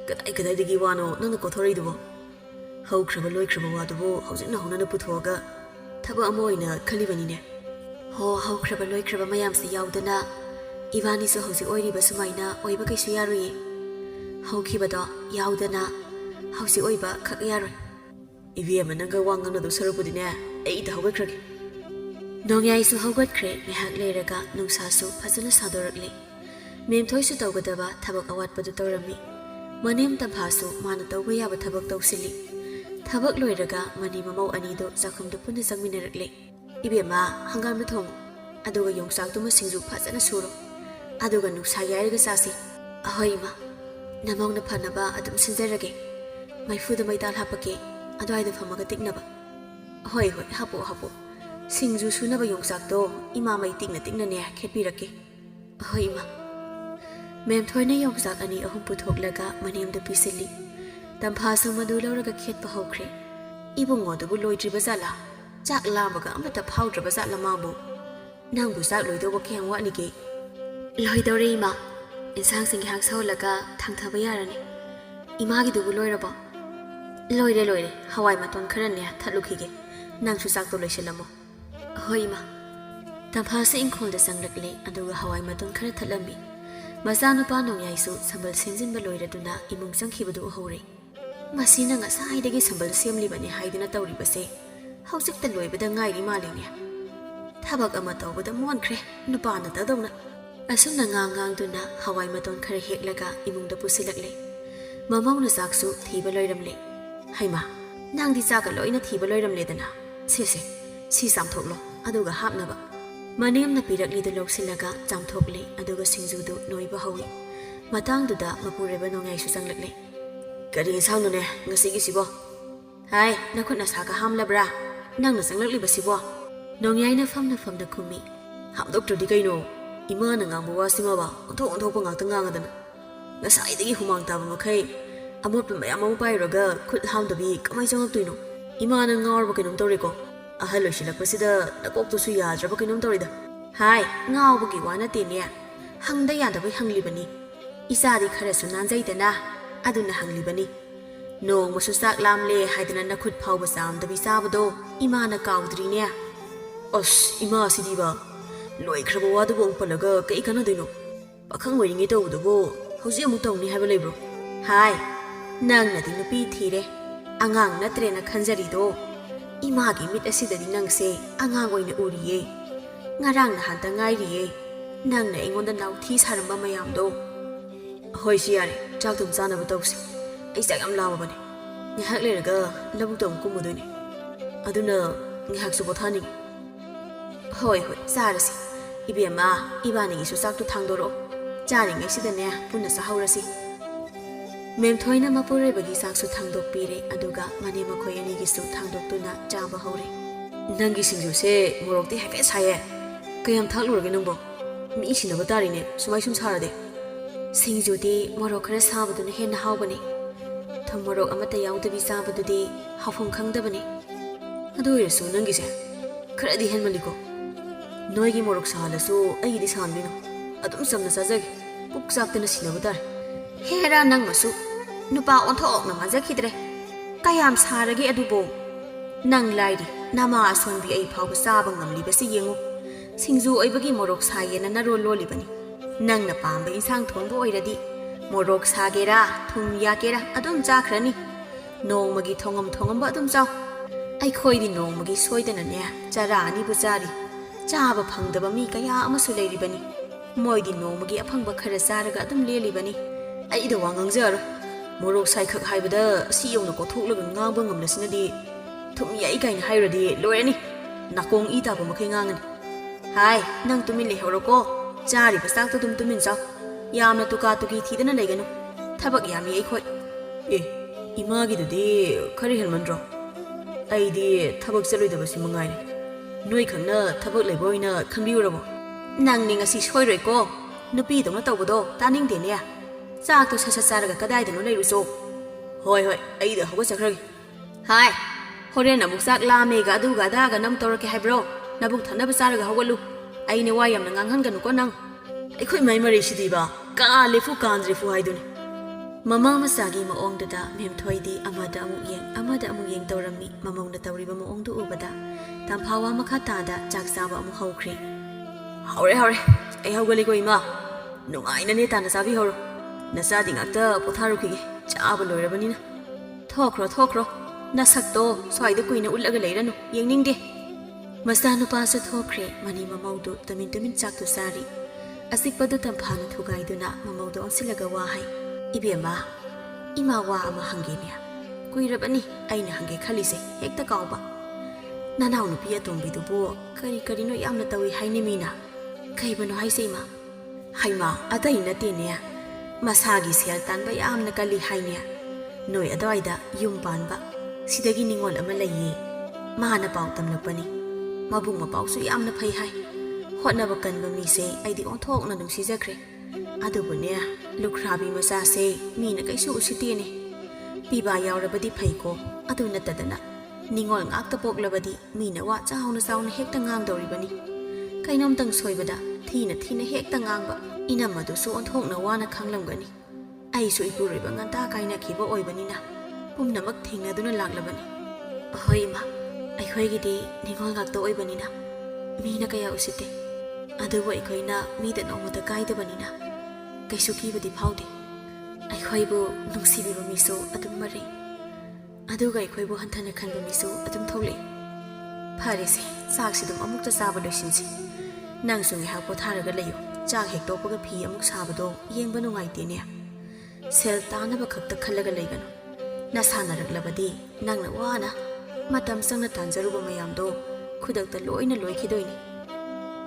kadai digi wano nang kothori dubo haukraba loikraba wadubo haujina honana puthoga thaba amoina khalibani ne haukraba loikraba mayamse yaudana Ivani so hausi oiri basumaina oiba kaisu yarui haukibada yaudana hausi oiba khak yaroi ivi amananga wangana do sarupudine ei da hawgakrage nongyai su hawgatkre ngahak leiraga nungsa su phajana sadorakle memthoi su tawgadaba thabak awat padu tawrami manem tampha su mana tawba yaba thabak tawsili ꯊꯕꯛ ꯂꯣꯏꯔꯒ money ꯃꯃꯧ ꯑꯅꯤꯗꯣ ꯆꯥꯛꯈꯨꯝꯗ ꯄꯨꯟꯅ ꯆꯪꯃꯤꯟꯅꯔꯛꯂꯦ ꯏꯕꯦꯝꯃ ꯍꯪꯒꯥꯝꯗ ꯊꯣꯡꯉꯨ ꯑꯗꯨꯒ ꯌꯣꯡꯆꯥꯛꯇꯨꯃ ꯁꯤꯡꯖꯨ ꯐꯖꯅ ꯁꯨꯔꯣ ꯑꯗꯨꯒ ꯅꯨꯡꯁꯥ ꯌꯥꯏꯔꯒ ꯆꯥꯁꯤ ꯑꯍꯣꯏ ꯏꯃꯥ ꯅꯃꯧꯅ ꯐꯅꯕ ꯑꯗꯨꯝ ꯁꯤꯟꯖꯔꯒꯦ ꯃꯩꯐꯨꯗ ꯃꯩꯇꯥꯜ ꯍꯥꯞꯄꯛꯀꯦ ꯑꯗꯨꯋꯥꯏꯗ ꯐꯝꯃꯒ ꯇꯤꯛꯅꯕ ꯍꯣꯏ ꯍꯣꯏ ꯍꯥꯞꯄꯣ ꯍꯥꯞꯄꯣ ꯁꯤꯡꯖꯨ ꯁꯨꯅꯕ ꯌꯣꯡꯆꯥꯛꯇꯣ ꯏꯃꯥ ꯃꯩ ꯇꯤꯛꯅ ꯇꯤꯛꯅꯅꯦ ꯈꯦꯠꯄꯤꯔꯛꯀꯦ ꯑꯍꯣꯏ ꯏꯃꯥ ꯃꯦꯝꯊꯣꯏꯅ ꯌꯣꯡꯆꯥꯛ ꯑꯅꯤ ꯑꯍꯨꯝ ꯄꯨꯊꯣꯛꯂꯒ ꯃꯅꯦꯝꯗ ꯄꯤꯁꯤꯜꯂꯤ ꯇꯝꯐꯥꯁꯨ ꯃꯗꯨ ꯂꯧꯔꯒ ꯈꯦꯠꯄ ꯍꯧꯈ꯭ꯔꯦ ꯏꯕꯨꯡꯉꯣꯗꯨꯕꯨ ꯂꯣꯏꯗ꯭ꯔꯤꯕ ꯖꯥꯠꯂꯥ ꯆꯥꯛ ꯂꯥꯝꯕꯒ ꯑꯃꯠꯇ ꯐꯥꯎꯗ꯭ꯔꯕ ꯖꯥꯠꯂꯥ ꯃꯥꯕꯨ ꯅꯪꯕꯨ ꯆꯥꯛ ꯂꯣꯏꯗꯧꯕ ꯀꯌꯥꯝ ꯋꯥꯠꯂꯤꯒꯦ ꯂꯣꯏꯗꯧꯔꯦ ꯏꯃꯥ ꯏꯟꯁꯥꯡꯁꯤꯡ ꯉꯥꯏꯍꯥꯛ ꯁꯧꯍꯜꯂꯒ ꯊꯥꯡꯊꯕ ꯌꯥꯔꯅꯤ ꯏꯃꯥꯒꯤꯗꯨꯕꯨ ꯂꯣꯏꯔꯕꯣ ꯂꯣꯏꯔꯦ ꯂꯣꯏꯔꯦ ꯍꯋꯥꯏ ꯃꯇꯣꯟ ꯈꯔꯅꯦ ꯊꯠꯂꯨꯈꯤꯒꯦ ꯅꯪꯁꯨ ꯆꯥꯛꯇꯣ ꯂꯣꯏꯁꯤꯜꯂꯝꯃꯣ ꯍꯣꯏ ꯏꯃꯥ ꯇꯝꯐꯥꯁꯦ ꯏꯪꯈꯣꯜꯗ ꯆꯪꯂꯛꯂꯦ ꯑꯗꯨꯒ ꯍꯋꯥꯏ ꯃꯇꯣꯟ ꯈꯔ ꯊꯠꯂꯝꯃꯤ ꯃꯆꯥꯅꯨꯄꯥ ꯅꯣꯡꯌꯥꯏꯁꯨ ꯁꯝꯕꯜ ꯁꯦꯝꯖꯤꯟꯕ ꯂꯣꯏꯔꯗꯨꯅ ꯏꯃꯨꯡ ꯆꯪꯈꯤꯕꯗꯨ ꯎꯍꯧꯔꯦ ꯃꯁꯤꯅ ꯉꯁꯥꯏꯗꯒꯤ ꯁꯝꯕꯜ ꯁꯦꯝꯂꯤꯕꯅꯤ ꯍꯥꯏꯗꯨꯅ ꯇꯧꯔꯤꯕꯁꯦ ꯍꯧꯖꯤꯛꯇ ꯂꯣꯏꯕꯗ ꯉꯥꯏꯔꯤ ꯃꯥꯜꯂꯤꯅꯦ ꯊꯕꯛ ꯑꯃ ꯇꯧꯕꯗ ꯃꯣꯟꯈ꯭ꯔꯦ ꯅꯨꯄꯥꯅ ꯇꯧꯗꯧꯅ ꯑꯁꯨꯝꯅ ꯉꯥꯡꯗꯨꯅ ꯍꯋꯥꯏ ꯃꯇꯣꯟ ꯈꯔ ꯍꯦꯛꯂꯒ ꯏꯃꯨꯡꯗ ꯄꯨꯁꯤꯜꯂꯛꯂꯦ ꯃꯃꯧꯅ ꯆꯥꯛꯁꯨ ꯊꯤꯕ ꯂꯣꯏꯔꯝꯂꯦ ꯍꯩꯃꯥ ꯅꯪꯗꯤ ꯆꯥꯛꯀ ꯂꯣꯏꯅ ꯊꯤꯕ ꯂꯣꯏꯔꯝꯂꯦꯗꯅ ꯁꯤꯁꯦ ꯁꯤ ꯆꯥꯝꯊꯣꯛꯂꯣ ꯑꯗꯨꯒ ꯍꯥꯞꯅꯕ ꯃꯅꯦꯝꯅ ꯄꯤꯔꯛꯂꯤꯗꯨ ꯂꯧꯁꯤꯜꯂꯒ ꯆꯥꯝꯊꯣꯛꯂꯦ ꯑꯗꯨꯒ ꯁꯤꯡꯖꯨꯗꯨ ꯅꯣꯏꯕ ꯍꯧꯏ ꯃꯇꯥꯡꯗꯨꯗ ꯃꯄꯨꯔꯣꯏꯕ ꯅꯣꯡꯌꯥꯏꯁꯨ ꯆꯪꯂꯛꯂꯦ ꯀꯔꯤ ꯏꯟꯁꯥꯡꯅꯣꯅꯦ ꯉꯁꯤꯒꯤꯁꯤꯕꯣ ꯍꯥꯏ ꯅꯈꯨꯠ ꯅꯁꯥꯒ ꯍꯥꯝꯂꯕ꯭ꯔꯥ ꯅꯪꯅ ꯆꯪꯂꯛꯂꯤꯕꯁꯤꯕꯣ ꯅꯣꯡꯌꯥꯏꯅ ꯐꯝꯅ ꯐꯝꯅ ꯈꯨꯝꯃꯤ ꯍꯥꯝꯗꯣꯛꯇ꯭ꯔꯗꯤ ꯀꯩꯅꯣ ꯏꯃꯥꯅ ꯉꯥꯡꯕ ꯋꯥꯁꯤꯃꯕ ꯑꯣꯟꯊꯣꯛꯄ ꯉꯥꯛꯇ ꯉꯥꯡꯉꯗꯅ ꯉꯁꯥꯏꯗꯒꯤ ꯍꯨꯃꯥꯡ ꯇꯥꯕ ꯃꯈꯩ ꯑꯃꯣꯠꯄ ꯃꯌꯥꯝ ꯑꯃ ꯄꯥꯏꯔꯨꯔꯒ ꯈꯨꯠ ꯍꯥꯝꯗꯕꯤ ꯀꯃꯥꯏ ꯆꯪꯉꯛꯇꯣꯏꯅꯣ ꯏꯃꯥꯅ ꯉꯥꯎꯔꯕ ꯀꯩꯅꯣꯝ ꯇꯧꯔꯦꯀꯣ ꯑꯍꯜ ꯂꯣꯏꯁꯤꯜꯂꯛꯄꯁꯤꯗ ꯅꯀꯣꯛꯇꯨꯁꯨ ꯌꯥꯗ꯭ꯔꯕ ꯀꯩꯅꯣꯝ ꯇꯧꯔꯤꯗ ꯍꯥꯏ ꯉꯥꯎꯕꯒꯤ ꯋꯥ ꯅꯠꯇꯦꯅꯦ ꯍꯪꯗ ꯌꯥꯗꯕꯩ ꯍꯪꯂꯤꯕꯅꯤ ꯏꯆꯥꯗꯤ ꯈꯔꯁꯨ ꯅꯥꯟꯖꯩꯗꯅ ꯑꯗꯨꯅ ꯍꯪꯂꯤꯕꯅꯤ ꯅꯣꯡꯃꯁꯨ ꯆꯥꯛ ꯂꯥꯝꯂꯦ ꯍꯥꯏꯗꯅ ꯅꯈꯨꯠ ꯐꯥꯎꯕ ꯆꯥꯝꯗꯕꯤ ꯆꯥꯕꯗꯣ ꯏꯃꯥꯅ ꯀꯥꯎꯗ꯭ꯔꯤꯅꯦ ꯑꯁ ꯏꯃꯥꯁꯤꯗꯤꯕ ꯂꯣꯏꯈ꯭ꯔꯕ ꯋꯥꯗꯨꯕꯨ ꯑꯃꯨꯛ ꯄꯜꯂꯒ ꯀꯩ ꯀꯥꯟꯅꯗꯣꯏꯅꯣ ꯄꯥꯈꯪ ꯑꯣꯏꯔꯤꯉꯩ ꯇꯧꯕꯗꯨꯕꯨ ꯍꯧꯖꯤꯛ ꯑꯃꯨꯛ ꯇꯧꯅꯤ ꯍꯥꯏꯕ ꯂꯩꯕ꯭ꯔꯣ ꯍꯥꯏ ꯅꯪꯅꯗꯤ ꯅꯨꯄꯤ ꯊꯤꯔꯦ ꯑꯉꯥꯡ ꯅꯠꯇ꯭ꯔꯦꯅ ꯈꯟꯖꯔꯤꯗꯣ ꯏꯃꯥꯒꯤ ꯃꯤꯠ ꯑꯁꯤꯗꯗꯤ ꯅꯪꯁꯦ ꯑꯉꯥꯡ ꯑꯣꯏꯅ ꯎꯔꯤꯌꯦ ꯉꯔꯥꯡ ꯅꯍꯥꯟꯇ ꯉꯥꯏꯔꯤꯌꯦ ꯅꯪꯅ ꯑꯩꯉꯣꯟꯗ ꯅꯥꯎꯊꯤ ꯁꯥꯔꯝꯕ ꯃꯌꯥꯝꯗꯣ ꯍꯣꯏ ꯁꯤ ꯌꯥꯔꯦ ꯆꯥꯛꯇꯨꯝ ꯆꯥꯅꯕ ꯇꯧꯁꯤ ꯑꯩ ꯆꯥꯛ ꯌꯥꯝ ꯂꯥꯝꯃꯕꯅꯦ ꯉꯥꯏꯍꯥꯛ ꯂꯩꯔꯒ ꯂꯧꯕꯨꯛꯇ ꯑꯃꯨꯛ ꯀꯨꯝꯃꯨꯗꯣꯏꯅꯦ ꯑꯗꯨꯅ ꯉꯥꯏꯍꯥꯛꯁꯨ ꯄꯣꯊꯥꯅꯤꯡꯉꯤ ꯍꯣꯏ ꯍꯣꯏ ꯆꯥꯔꯁꯤ ꯏꯕꯦꯝꯃ ꯏꯕꯥꯅꯤꯒꯤꯁꯨ ꯆꯥꯛꯇꯨ ꯊꯥꯡꯗꯣꯔꯛꯑꯣ ꯆꯥꯔꯤꯉꯩꯁꯤꯗꯅꯦ ꯄꯨꯟꯅ ꯆꯥꯍꯧꯔꯁꯤ ꯃꯦꯝꯊꯣꯏꯅ ꯃꯄꯨꯔꯣꯏꯕꯒꯤ ꯆꯥꯛꯁꯨ ꯊꯥꯡꯗꯣꯛꯄꯤꯔꯦ ꯑꯗꯨꯒ ꯃꯅꯦꯝ ꯃꯈꯣꯏ ꯑꯅꯤꯒꯤꯁꯨ ꯊꯥꯡꯗꯣꯛꯇꯨꯅ ꯆꯥꯕ ꯍꯧꯔꯦ ꯅꯪꯒꯤ ꯁꯤꯡꯖꯨꯁꯦ ꯃꯣꯔꯣꯛꯇꯤ ꯍꯥꯏꯐꯦꯠ ꯁꯥꯏꯌꯦ ꯀꯌꯥꯝ ꯊꯥꯛꯂꯨꯔꯒꯦ ꯅꯪꯕꯣ ꯃꯤ ꯁꯤꯟꯅꯕ ꯇꯥꯔꯤꯅꯦ ꯁꯨꯃꯥꯏ ꯁꯨꯝ ꯁꯥꯔꯗꯤ ꯁꯤꯡꯖꯨꯗꯤ ꯃꯣꯔꯣꯛ ꯈꯔ ꯁꯥꯕꯗꯨꯅ ꯍꯦꯟꯅ ꯍꯥꯎꯕꯅꯤ ꯊꯨꯝ ꯃꯣꯔꯣꯛ ꯑꯃꯠꯇ ꯌꯥꯎꯗꯕꯤ ꯆꯥꯕꯗꯨꯗꯤ ꯍꯥꯎꯐꯝ ꯈꯪꯗꯕꯅꯤ ꯑꯗꯨ ꯑꯣꯏꯔꯁꯨ ꯅꯪꯒꯤꯁꯦ ꯈꯔꯗꯤ ꯍꯦꯟꯃꯜꯂꯤꯀꯣ ꯅꯣꯏꯒꯤ ꯃꯣꯔꯣꯛ ꯁꯥꯍꯜꯂꯁꯨ ꯑꯩꯒꯤꯗꯤ ꯁꯥꯍꯟꯕꯤꯅꯨ ꯑꯗꯨꯝ ꯆꯝꯅ ꯆꯥꯖꯒꯦ ꯄꯨꯛ ꯆꯥꯛꯇꯅ ꯁꯤꯟꯅꯕ ꯇꯥꯔꯦ ꯍꯦꯔꯥ ꯅꯪꯃꯁꯨ ꯅꯨꯄꯥ ꯑꯣꯟꯊꯣꯛꯅ ꯃꯥꯟꯖꯈꯤꯗ꯭ꯔꯦ ꯀꯌꯥꯝ ꯁꯥꯔꯒꯦ ꯑꯗꯨꯕꯨ ꯅꯪ ꯂꯥꯏꯔꯤ ꯅꯃꯥ ꯑꯁꯣꯟꯕꯤ ꯑꯩ ꯐꯥꯎꯕ ꯆꯥꯕ ꯉꯝꯂꯤꯕꯁꯤ ꯌꯦꯡꯉꯨ ꯁꯤꯡꯖꯨ ꯑꯣꯏꯕꯒꯤ ꯃꯣꯔꯣꯛ ꯁꯥꯏꯌꯦꯅ ꯅꯔꯣꯜ ꯂꯣꯜꯂꯤꯕꯅꯤ ꯅꯪꯅ ꯄꯥꯝꯕ ꯏꯟꯁꯥꯡ ꯊꯣꯡꯕ ꯑꯣꯏꯔꯗꯤ ꯃꯣꯔꯣꯛ ꯁꯥꯒꯦꯔꯥ ꯊꯨꯝ ꯌꯥꯛꯀꯦꯔꯥ ꯑꯗꯨꯝ ꯆꯥꯈ꯭ꯔꯅꯤ ꯅꯣꯡꯃꯒꯤ ꯊꯣꯡꯉꯝꯕ ꯑꯗꯨꯝ ꯆꯥꯎ ꯑꯩꯈꯣꯏꯗꯤ ꯅꯣꯡꯃꯒꯤ ꯁꯣꯏꯗꯅꯅꯦ ꯆꯔꯥ ꯑꯅꯤꯕꯨ ꯆꯥꯔꯤ ꯆꯥꯕ ꯐꯪꯗꯕ ꯃꯤ ꯀꯌꯥ ꯑꯃꯁꯨ ꯂꯩꯔꯤꯕꯅꯤ ꯃꯣꯏꯗꯤ ꯅꯣꯡꯃꯒꯤ ꯑꯐꯪꯕ ꯈꯔ ꯆꯥꯔꯒ ꯑꯗꯨꯝ ꯂꯦꯜꯂꯤꯕꯅꯤ ꯑꯩꯗ ꯋꯥ ꯉꯥꯡꯖꯔꯣꯏ ꯃꯣꯔꯣꯛ ꯁꯥꯏꯈꯛ ꯍꯥꯏꯕꯗ ꯑꯁꯤ ꯌꯧꯅ ꯀꯣꯊꯣꯛꯂꯒ ꯉꯥꯡꯕ ꯉꯝꯂꯁꯤꯅꯗꯤ ꯊꯨꯝ ꯌꯥꯏ ꯀꯥꯏꯅ ꯍꯥꯏꯔꯨꯔꯗꯤ ꯂꯣꯏꯔꯅꯤ ꯅꯥꯀꯣꯡ ꯏ ꯇꯥꯕ ꯃꯈꯩ ꯉꯥꯡꯉꯅꯤ ꯍꯥꯏ ꯅꯪ ꯇꯨꯃꯤꯟ ꯂꯩꯍꯧꯔꯣꯀꯣ ꯆꯥꯔꯤꯕ ꯆꯥꯛꯇꯣ ꯑꯗꯨꯝ ꯇꯨꯃꯤꯟ ꯆꯥꯎ ꯌꯥꯝꯅ ꯇꯨꯀꯥ ꯇꯨꯀꯤ ꯊꯤꯗꯅ ꯂꯩꯒꯅꯨ ꯊꯕꯛ ꯌꯥꯝꯃꯤ ꯑꯩꯈꯣꯏ ꯏꯃꯥꯒꯤꯗꯨꯗꯤ ꯈꯔ ꯍꯦꯟꯃꯟꯗ꯭ꯔꯣ ꯑꯩꯗꯤ ꯊꯕꯛ ꯆꯠꯂꯣꯏꯗꯕꯁꯤ ꯃꯉꯥꯏꯔꯦ ꯅꯣꯏꯈꯛꯅ ꯊꯕꯛ ꯂꯩꯕ ꯑꯣꯏꯅ ꯈꯟꯕꯤꯎꯔꯕꯣ ꯅꯪꯅꯦ ꯉꯁꯤ ꯁꯣꯏꯔꯣꯏꯀꯣ ꯅꯨꯄꯤꯗꯧꯅ ꯇꯧꯕꯗꯣ ꯇꯥꯅꯤꯡꯗꯦꯅꯦ ꯆꯥꯛꯇꯣ ꯁꯠ ꯆꯥꯔꯒ ꯀꯗꯥꯏꯗꯅꯣ ꯂꯩꯔꯨꯆꯣ ꯍꯣꯏ ꯑꯩꯗ ꯍꯧꯒꯠꯆꯈ꯭ꯔꯒꯦ ꯍꯥꯏ ꯍꯣꯔꯦꯟ ꯑꯃꯨꯛ ꯆꯥꯛ ꯂꯥꯝꯃꯦꯒ ꯑꯗꯨꯒ ꯑꯗꯥꯒ ꯅꯪ ꯇꯧꯔꯛꯀꯦ ꯍꯥꯏꯕ꯭ꯔꯣ ꯅꯕꯨꯛ ꯊꯟꯅꯕ ꯆꯥꯔꯒ ꯍꯧꯒꯠꯂꯨ ꯑꯩꯅ ꯋꯥ ꯌꯥꯝꯅ ꯉꯥꯡꯍꯟꯒꯅꯨꯀꯣ ꯅꯪ ꯑꯩꯈꯣꯏ ꯃꯥꯏ ꯃꯔꯩꯁꯤꯗꯤꯕ ꯀꯥꯂꯦꯐꯨ ꯀꯥꯟꯗ꯭ꯔꯦꯐꯨ ꯍꯥꯏꯗꯨꯅꯤ ꯃꯃꯥ ꯃꯆꯥꯒꯤ ꯃꯑꯣꯡꯗꯨꯗ ꯃꯦꯝꯊꯣꯏꯗꯤ ꯑꯃꯗ ꯑꯃꯨꯛ ꯌꯦꯡ ꯇꯧꯔꯝꯃꯤ ꯃꯃꯧꯅ ꯇꯧꯔꯤꯕ ꯃꯑꯣꯡꯗꯨ ꯎꯕꯗ ꯇꯝꯐꯥꯋꯥ ꯃꯈꯥ ꯇꯥꯗ ꯆꯥꯛ ꯆꯥꯕ ꯑꯃꯨꯛ ꯍꯧꯈ꯭ꯔꯦ ꯍꯧꯔꯦ ꯑꯩ ꯍꯧꯒꯠꯂꯤꯀꯣ ꯏꯃꯥ ꯅꯨꯡꯉꯥꯏꯅꯅꯦ ꯇꯥꯅ ꯆꯥꯕꯤꯍꯧꯔꯣ ꯅꯆꯥꯗꯤ ꯉꯥꯛꯇ ꯄꯣꯊꯥꯔꯨꯈꯤꯒꯦ ꯆꯥꯕ ꯂꯣꯏꯔꯕꯅꯤꯅ ꯊꯣꯛꯈ꯭ꯔꯣ ꯅꯁꯛꯇꯣ ꯁ꯭ꯋꯥꯏꯗ ꯀꯨꯏꯅ ꯎꯠꯂꯒ ꯂꯩꯔꯅꯨ ꯌꯦꯡꯅꯤꯡꯗꯦ ꯃꯆꯥꯅꯨꯄꯥꯁꯨ ꯊꯣꯛꯈ꯭ꯔꯦ ꯃꯅꯤ ꯃꯃꯧꯗꯨ ꯇꯨꯃꯤꯟ ꯆꯥꯛꯇꯨ ꯆꯥꯔꯤ ꯑꯆꯤꯛꯄꯗꯨ ꯇꯝꯐꯥꯅ ꯊꯨꯒꯥꯏꯗꯨꯅ ꯃꯃꯧꯗ ꯑꯣꯟꯁꯤꯜꯂꯒ ꯋꯥ ꯍꯥꯏ ꯏꯕꯦꯝꯃ ꯏꯃꯥ ꯋꯥ ꯑꯃ ꯍꯪꯒꯦꯅꯦ kuirabani aina hange khalise hekta kawba nanaw nupi atombi dubo kari no yamna tawi haini mina kaibano haise ma haima adai nate ne masagi sel tanba yamna kali haine noi adwaida yum banba sidagi ningol ama laye mana paw tamlapani mabung mapaw su yamna phai hai hotnaba kanba mi se aidi onthok na nungsi jakre adubu ne lukhrabi masa se mina kaisu usitene piba yaurabadi phaiko adu natadana ningol ngakta poklabadi mina wa chauna hekta ngang doribani kainom tang soibada thina hekta ngangba inamadu su onthokna wana khanglamgani ai su ipuriba nganta kaina khiba oibanina pumnamak thingnaduna laklabani hoima ai khoigidi ningol ngakta oibanina mina kaya usite adubu ai khoina mida nomada kaidabanina kaisu kibadi phaude ai khoibu nungsibiba miso adum mari aduga ai khoibu hanthana khanba miso adum thole pharese saksidum amukta saba loisinsi nang sungi ha potharaga leyo chak hek topaga phi amuk sabado yengba nungaite ne sel tanaba khakta khalaga leigano na sanaraklabadi nangna wana matam sangna tanjaruba mayamdo khudakta loina loikhidoini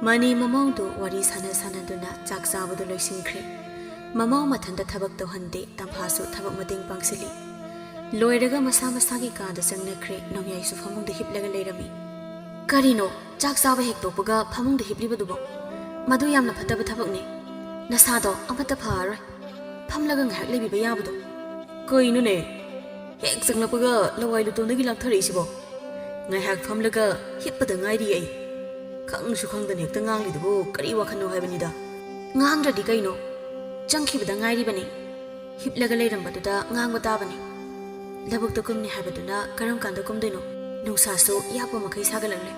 mani mamawdo wari sana duna chak sabado loisinkhre mamaw mathanda thabak tawhande tamphasu thabak mateng pangsili loiraga masagi kaada changnakre nongyai su famungda hiplaga leirami karino chak saba hek topaga famungda hiplibadubo madu yamna phataba thabakne nasado amata pharoi famlaga ngahak leibiba yabudo koinu ne hek changlapaga lawai lutondagi lakthari ngahak famlaga hippada ngairi ai khangsu khangdan hekta nganglidubo kari wakhano haibanida ngangradi kaino changkhibada ngairibani hiplaga leirambadуда ngangba tabani labukta kumni habaduna karam kanda kumdino nungsasu yapo makai sagalagle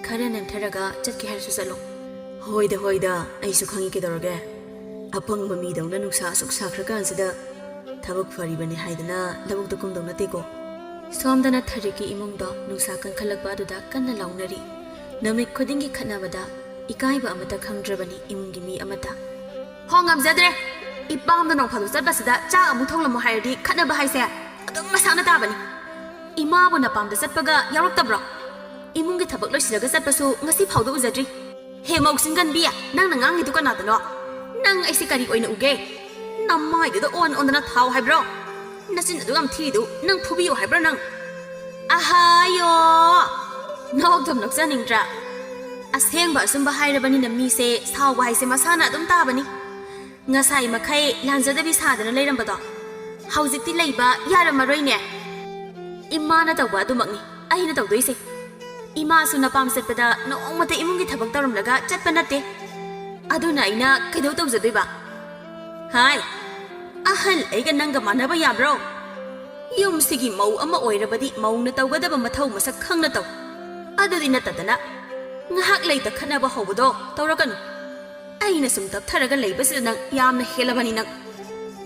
khara nemtharaga chatki harsu chalo hoida aisu khangi kedorage apang mami dawna nungsa suk sakhra kansida thabak faribani haidana labukta kumdawna teko somdana thariki imungda nungsa kan khalakba aduda kanna launari namik khudingi khanabada ikaiba amata khangdrabani imungi mi amata hongam zadre ipamda nong phadu chatbasida cha amu thonglamo hairdi khanaba haise adum masana tabani imabu na pamda chatpaga yauroktabro imungi thabak loisiraga chatpasu ngasi phawdu uzadri he mausingan biya nang nangang itu kanadano nang aisi kari oina uge namai du on ondana thaw haibro nasin adugam thidu nang phubiyo haibro nang ahayo nokdom noksaningdra asengba sumba hairabani na mi se sawba haise masana adum tabani ngasai makai lanjadabi sadana leirambado haujikti leiba yaramaroine imana tawba dumakni aina tawdoise ima su na pam setpada nongmata imungi thabak taramlaga chatpa natte aduna aina kaido tawjadoiba hai ahal aiga nanga manaba yabro yum sigi mau ama oirabadi mauna tawgadaba mathau masak khangna taw adudi natadana ngahak leita khanaba hobado tawrakanu aina sum taptharaga leibasida nang yamna helabani nang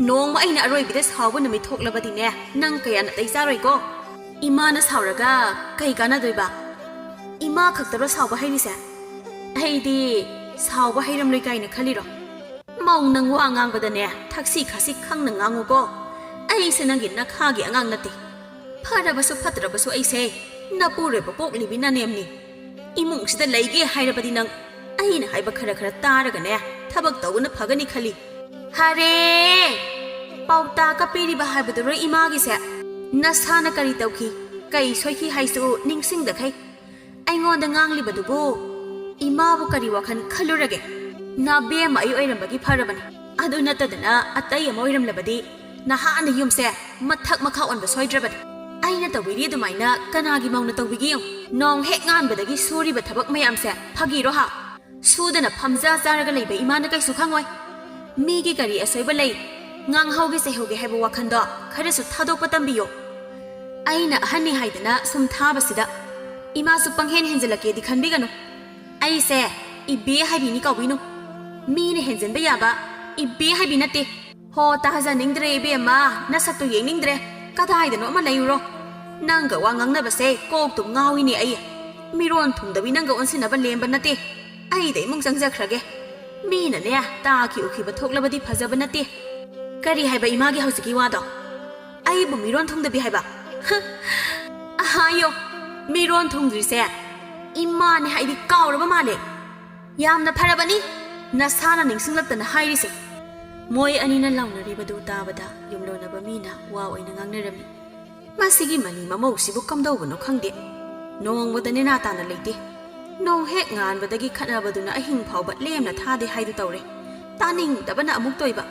nong aina aroibida sawa nami thoklabadi ne nang kaya na taisaroi ko imana sauraga kai kana doiba ima khaktaro sawa hairise haidi sawa hairam loi kaina khaliro mau nang wa ngang badane thaksi khasi khang nang ngangu ko ai se nang gin na khagi angang nate pharabasu phatrabasu ai se napure bapok libina nemni imung sida leige hairabadi nang aina haiba khara taraga ne thabak tawna phagani khali hare pauta ka piri ba haibadu ro imagi se nasana kari tawki kai soiki haisu ningsing da khai aingonda ngangli badubo imabu kari wakhan khalurage na be mai oirambagi pharabani adu natadana atai amoiram labadi na hana yumse mathak makha onba soidrabadi aina tawiri dumaina kanagi mauna tawbigi nong hek ngan badagi suri ba thabak mayam se phagi ro ha sudana phamja jaraga leiba imana kai su khangoi migi kari asoiba lei ngang hauge se hoge haiba wakhando khare su thadok patambiyo aina ahani haidana sum thabasida ima su panghen henjelake di khanbigano ai se ibe haibi ni kawinu mi ne henjen ba yaba ibe haibi nate ho ta haja ningdre be ma nasakto yeningdre kada haidano ma layuro nanga wa ngang na base kok tu ngawi ni ai miron thungdabi nanga onsina ba lemba nate ai dei mung jangja khrage mi na ne ta ki ukhi ba thoklabadi phajaba nate kari haiba imagi hausiki wado ꯑꯩꯕꯨ ꯃꯤꯔꯣꯟ ꯊꯨꯡꯗꯕꯤ ꯍꯥꯏꯕ ꯍꯥꯏꯌꯣ ꯃꯤꯔꯣꯟ ꯊꯨꯡꯗ꯭ꯔꯤꯁꯦ ꯏꯃꯥꯅꯦ ꯍꯥꯏꯗꯤ ꯀꯥꯎꯔꯕ ꯃꯥꯜꯂꯦ ꯌꯥꯝꯅ ꯐꯔꯕꯅꯤ ꯅꯁꯥꯅ ꯅꯤꯡꯁꯤꯡꯂꯛꯇꯅ ꯍꯥꯏꯔꯤꯁꯦ ꯃꯣꯏ ꯑꯅꯤꯅ ꯂꯥꯎꯅꯔꯤꯕꯗꯨ ꯇꯥꯕꯗ ꯌꯨꯝꯂꯣꯟꯅꯕ ꯃꯤꯅ ꯋꯥ ꯑꯣꯏꯅ ꯉꯥꯡꯅꯔꯝꯃꯤ ꯃꯁꯤꯒꯤ ꯃꯅꯤ ꯃꯃꯧꯁꯤꯕꯨ ꯀꯝꯗꯧꯕꯅꯣ ꯈꯪꯗꯦ ꯅꯣꯡꯃꯗ ꯅꯦꯅꯥ ꯇꯥꯅ ꯂꯩꯇꯦ ꯅꯣꯡ ꯍꯦꯛ ꯉꯥꯟꯕꯗꯒꯤ ꯈꯠꯅꯕꯗꯨꯅ ꯑꯍꯤꯡ ꯐꯥꯎꯕ ꯂꯦꯝꯅ ꯊꯥꯗꯦ ꯍꯥꯏꯗꯨ ꯇꯧꯔꯦ ꯇꯥꯅꯤꯡꯗꯕꯅ ꯑꯃꯨꯛ ꯇꯣꯏꯕ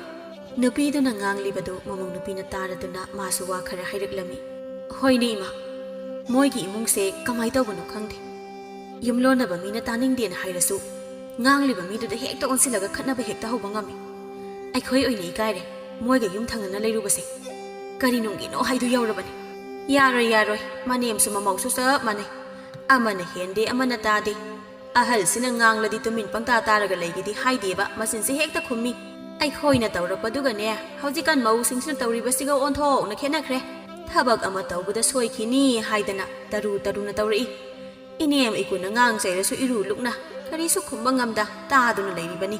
ꯅꯨꯄꯤꯗꯨꯅ ꯉꯥꯡꯂꯤꯕꯗꯨ ꯃꯃꯧ ꯅꯨꯄꯤꯅ ꯇꯥꯔꯗꯨꯅ ꯃꯥꯁꯨ ꯋꯥ ꯈꯔ ꯍꯥꯏꯔꯛꯂꯝꯃꯤ ꯍꯣꯏꯅꯦ ꯏꯃꯥ ꯃꯣꯏꯒꯤ ꯏꯃꯨꯡꯁꯦ ꯀꯃꯥꯏ ꯇꯧꯕꯅꯣ ꯈꯪꯗꯦ ꯌꯨꯝꯂꯣꯟꯅꯕ ꯃꯤꯅ ꯇꯥꯅꯤꯡꯗꯦꯅ ꯍꯥꯏꯔꯁꯨ ꯉꯥꯡꯂꯤꯕ ꯃꯤꯗꯨꯗ ꯍꯦꯛꯇ ꯑꯣꯟꯁꯤꯜꯂꯒ ꯈꯠꯅꯕ ꯍꯦꯛꯇ ꯍꯧꯕ ꯉꯝꯃꯤ ꯑꯩꯈꯣꯏ ꯑꯣꯏꯅ ꯏꯀꯥꯏꯔꯦ ꯃꯣꯏꯒ ꯌꯨꯝ ꯊꯪꯅꯅ ꯂꯩꯔꯨꯕꯁꯦ ꯀꯔꯤ ꯅꯨꯡꯒꯤꯅꯣ ꯍꯥꯏꯗꯨ ꯌꯧꯔꯕꯅꯤ ꯌꯥꯔꯣꯏ ꯃꯅꯦꯝꯁꯨ ꯃꯃꯧꯁꯨ ꯆꯞ ꯃꯥꯟꯅꯩ ꯑꯃꯅ ꯍꯦꯟꯗꯦ ꯑꯃꯅ ꯇꯥꯗꯦ ꯑꯍꯜꯁꯤꯅ ꯉꯥꯡꯂꯗꯤ ꯇꯨꯃꯤꯟ ꯄꯪꯇꯥ ꯇꯥꯔꯒ ꯂꯩꯒꯤꯗꯤ ꯍꯥꯏꯗꯦꯕ ꯃꯆꯤꯟꯁꯦ ꯍꯦꯛꯇ ꯈꯨꯝꯃꯤ ꯑꯩꯈꯣꯏꯅ ꯇꯧꯔꯛꯄꯗꯨꯒꯅꯦ ꯍꯧꯖꯤꯛꯀꯥꯟ ꯃꯧꯁꯤꯡꯁꯤꯅ ꯇꯧꯔꯤꯕꯁꯤꯒ ꯑꯣꯟꯊꯣꯛꯅ ꯈꯦꯠꯅꯈ꯭ꯔꯦ ꯊꯕꯛ ꯑꯃ ꯇꯧꯕꯗ ꯁꯣꯏꯈꯤꯅꯤ ꯍꯥꯏꯗꯅ ꯇꯔꯨꯅ ꯇꯧꯔꯛꯏ ꯏꯅꯦꯝ ꯏꯀꯨꯅ ꯉꯥꯡ ꯆꯩꯔꯁꯨ ꯏꯔꯨ ꯂꯨꯛꯅ ꯀꯔꯤꯁꯨ ꯈꯨꯝꯕ ꯉꯝꯗ ꯇꯥꯗꯨꯅ ꯂꯩꯔꯤꯕꯅꯤ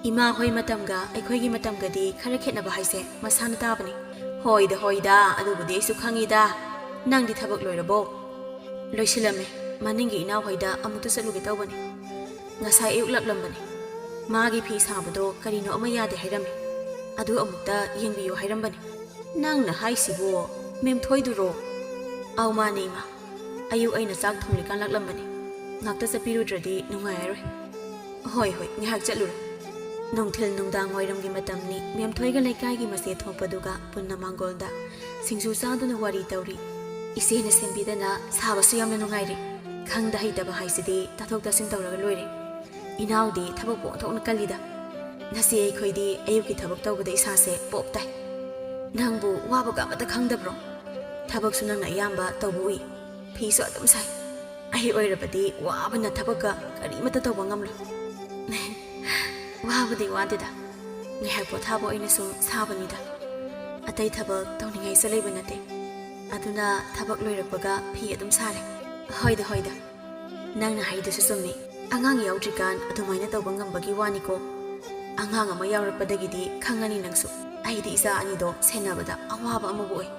ꯏꯃꯥ ꯍꯣꯏ ꯃꯇꯝꯒ ꯑꯩꯈꯣꯏꯒꯤ ꯃꯇꯝꯒꯗꯤ ꯈꯔ ꯈꯦꯠꯅꯕ ꯍꯥꯏꯁꯦ ꯃꯁꯥꯅ ꯇꯥꯕꯅꯤ ꯍꯣꯏꯗ ꯑꯗꯨꯕꯨꯗꯤ ꯑꯩꯁꯨ ꯈꯪꯉꯤꯗ ꯅꯪꯗꯤ ꯊꯕꯛ ꯂꯣꯏꯔꯕꯣ ꯂꯣꯏꯁꯤꯜꯂꯝꯃꯦ ꯃꯅꯤꯡꯒꯤ ꯏꯅꯥꯎ ꯍꯣꯏꯗ ꯑꯃꯨꯛꯇ ꯆꯠꯂꯨꯒꯦ ꯇꯧꯕꯅꯤ ꯉꯁꯥꯏ ꯑꯌꯨꯛ ꯂꯥꯛꯂꯝꯕꯅꯤ ꯃꯥꯒꯤ ꯐꯤ ꯁꯥꯕꯗꯣ ꯀꯔꯤꯅꯣ ꯑꯃ ꯌꯥꯗꯦ ꯍꯥꯏꯔꯝꯃꯤ ꯑꯗꯨ ꯑꯃꯨꯛꯇ ꯌꯦꯡꯕꯤꯌꯨ ꯍꯥꯏꯔꯝꯕꯅꯤ ꯅꯪꯅ ꯍꯥꯏꯁꯤꯕꯣ ꯃꯦꯝꯊꯣꯏꯗꯨꯔꯣ ꯑꯧ ꯃꯥꯅꯦ ꯏꯃꯥ ꯑꯌꯨꯛ ꯑꯩꯅ ꯆꯥꯛ ꯊꯣꯡꯂꯤꯀꯥꯟ ꯂꯥꯛꯂꯝꯕꯅꯤ ꯉꯥꯛꯇ ꯆꯠꯄꯤꯔꯨꯗ꯭ꯔꯗꯤ ꯅꯨꯡꯉꯥꯏꯔꯔꯣꯏ ꯍꯣꯏ ꯉꯥꯏꯍꯥꯛ ꯆꯠꯂꯨꯔꯣ ꯅꯨꯡꯊꯤꯜ ꯅꯨꯡꯗꯥꯡ ꯋꯥꯏꯔꯝꯒꯤ ꯃꯇꯝꯅꯤ ꯃꯦꯝꯊꯣꯏꯒ ꯂꯩꯀꯥꯏꯒꯤ ꯃꯆꯦ ꯊꯣꯛꯄꯗꯨꯒ ꯄꯨꯟꯅ ꯃꯥꯡꯒꯣꯜꯗ ꯁꯤꯡꯖꯨ ꯆꯥꯗꯨꯅ ꯋꯥꯔꯤ ꯇꯧꯔꯤ ꯏꯆꯦꯅ ꯁꯦꯝꯕꯤꯗꯅ ꯁꯥꯕꯁꯨ ꯌꯥꯝꯅ ꯅꯨꯡꯉꯥꯏꯔꯦ ꯈꯪꯗ ꯍꯩꯇꯕ ꯍꯥꯏꯁꯤꯗꯤ ꯇꯥꯊꯣꯛ ꯇꯥꯁꯤꯟ ꯇꯧꯔꯒ ꯂꯣꯏꯔꯦ ꯏꯅꯥꯎꯗꯤ ꯊꯕꯛꯄꯨ ꯑꯣꯟꯊꯣꯛꯅ ꯀꯜꯂꯤꯗ ꯅꯆꯦ ꯑꯩꯈꯣꯏꯗꯤ ꯑꯌꯨꯛꯀꯤ ꯊꯕꯛ ꯇꯧꯕꯗ ꯏꯁꯥꯁꯦ ꯄꯣꯞ ꯇꯥꯏ ꯅꯪꯕꯨ ꯋꯥꯕꯒ ꯑꯃꯠꯇ ꯈꯪꯗꯕ꯭ꯔꯣ ꯊꯕꯛꯁꯨ ꯅꯪꯅ ꯑꯌꯥꯝꯕ ꯇꯧꯕ ꯎꯏ ꯐꯤꯁꯨ ꯑꯗꯨꯝ ꯁꯥꯏ ꯑꯩ ꯑꯣꯏꯔꯕꯗꯤ ꯋꯥꯕꯅ ꯊꯕꯛꯀ ꯀꯔꯤꯃꯠꯇ ꯇꯧꯕ ꯉꯝꯂꯣꯏ ꯋꯥꯕꯨꯗꯤ ꯋꯥꯗꯦꯗ ꯉꯥꯏꯍꯥꯛ ꯄꯣꯊꯥꯕ ꯑꯣꯏꯅ ꯁꯨꯝ ꯁꯥꯕꯅꯤꯗ ꯑꯇꯩ ꯊꯕꯛ ꯇꯧꯅꯤꯡꯉꯥꯏꯁꯨ ꯂꯩꯕ ꯅꯠꯇꯦ ꯑꯗꯨꯅ ꯊꯕꯛ ꯂꯣꯏꯔꯛꯄꯒ ꯐꯤ ꯑꯗꯨꯝ ꯁꯥꯔꯦ ꯍꯣꯏꯗ ꯅꯪꯅ ꯍꯥꯏꯗꯨꯁꯨ ꯆꯨꯝꯃꯤ ꯑꯉꯥꯡ ꯌꯥꯎꯗ꯭ꯔꯤꯀꯥꯟ ꯑꯗꯨꯃꯥꯏꯅ ꯇꯧꯕ ꯉꯝꯕꯒꯤ ꯋꯥꯅꯤꯀꯣ ꯑꯉꯥꯡ ꯑꯃ ꯌꯥꯎꯔꯛꯄꯗꯒꯤꯗꯤ ꯈꯪꯉꯅꯤ ꯅꯪꯁꯨ ꯑꯩꯗꯤ ꯏꯆꯥ ꯑꯅꯤꯗꯣ ꯁꯦꯟꯅꯕꯗ ꯑꯋꯥꯕ ꯑꯃꯕꯨ ꯑꯣꯏ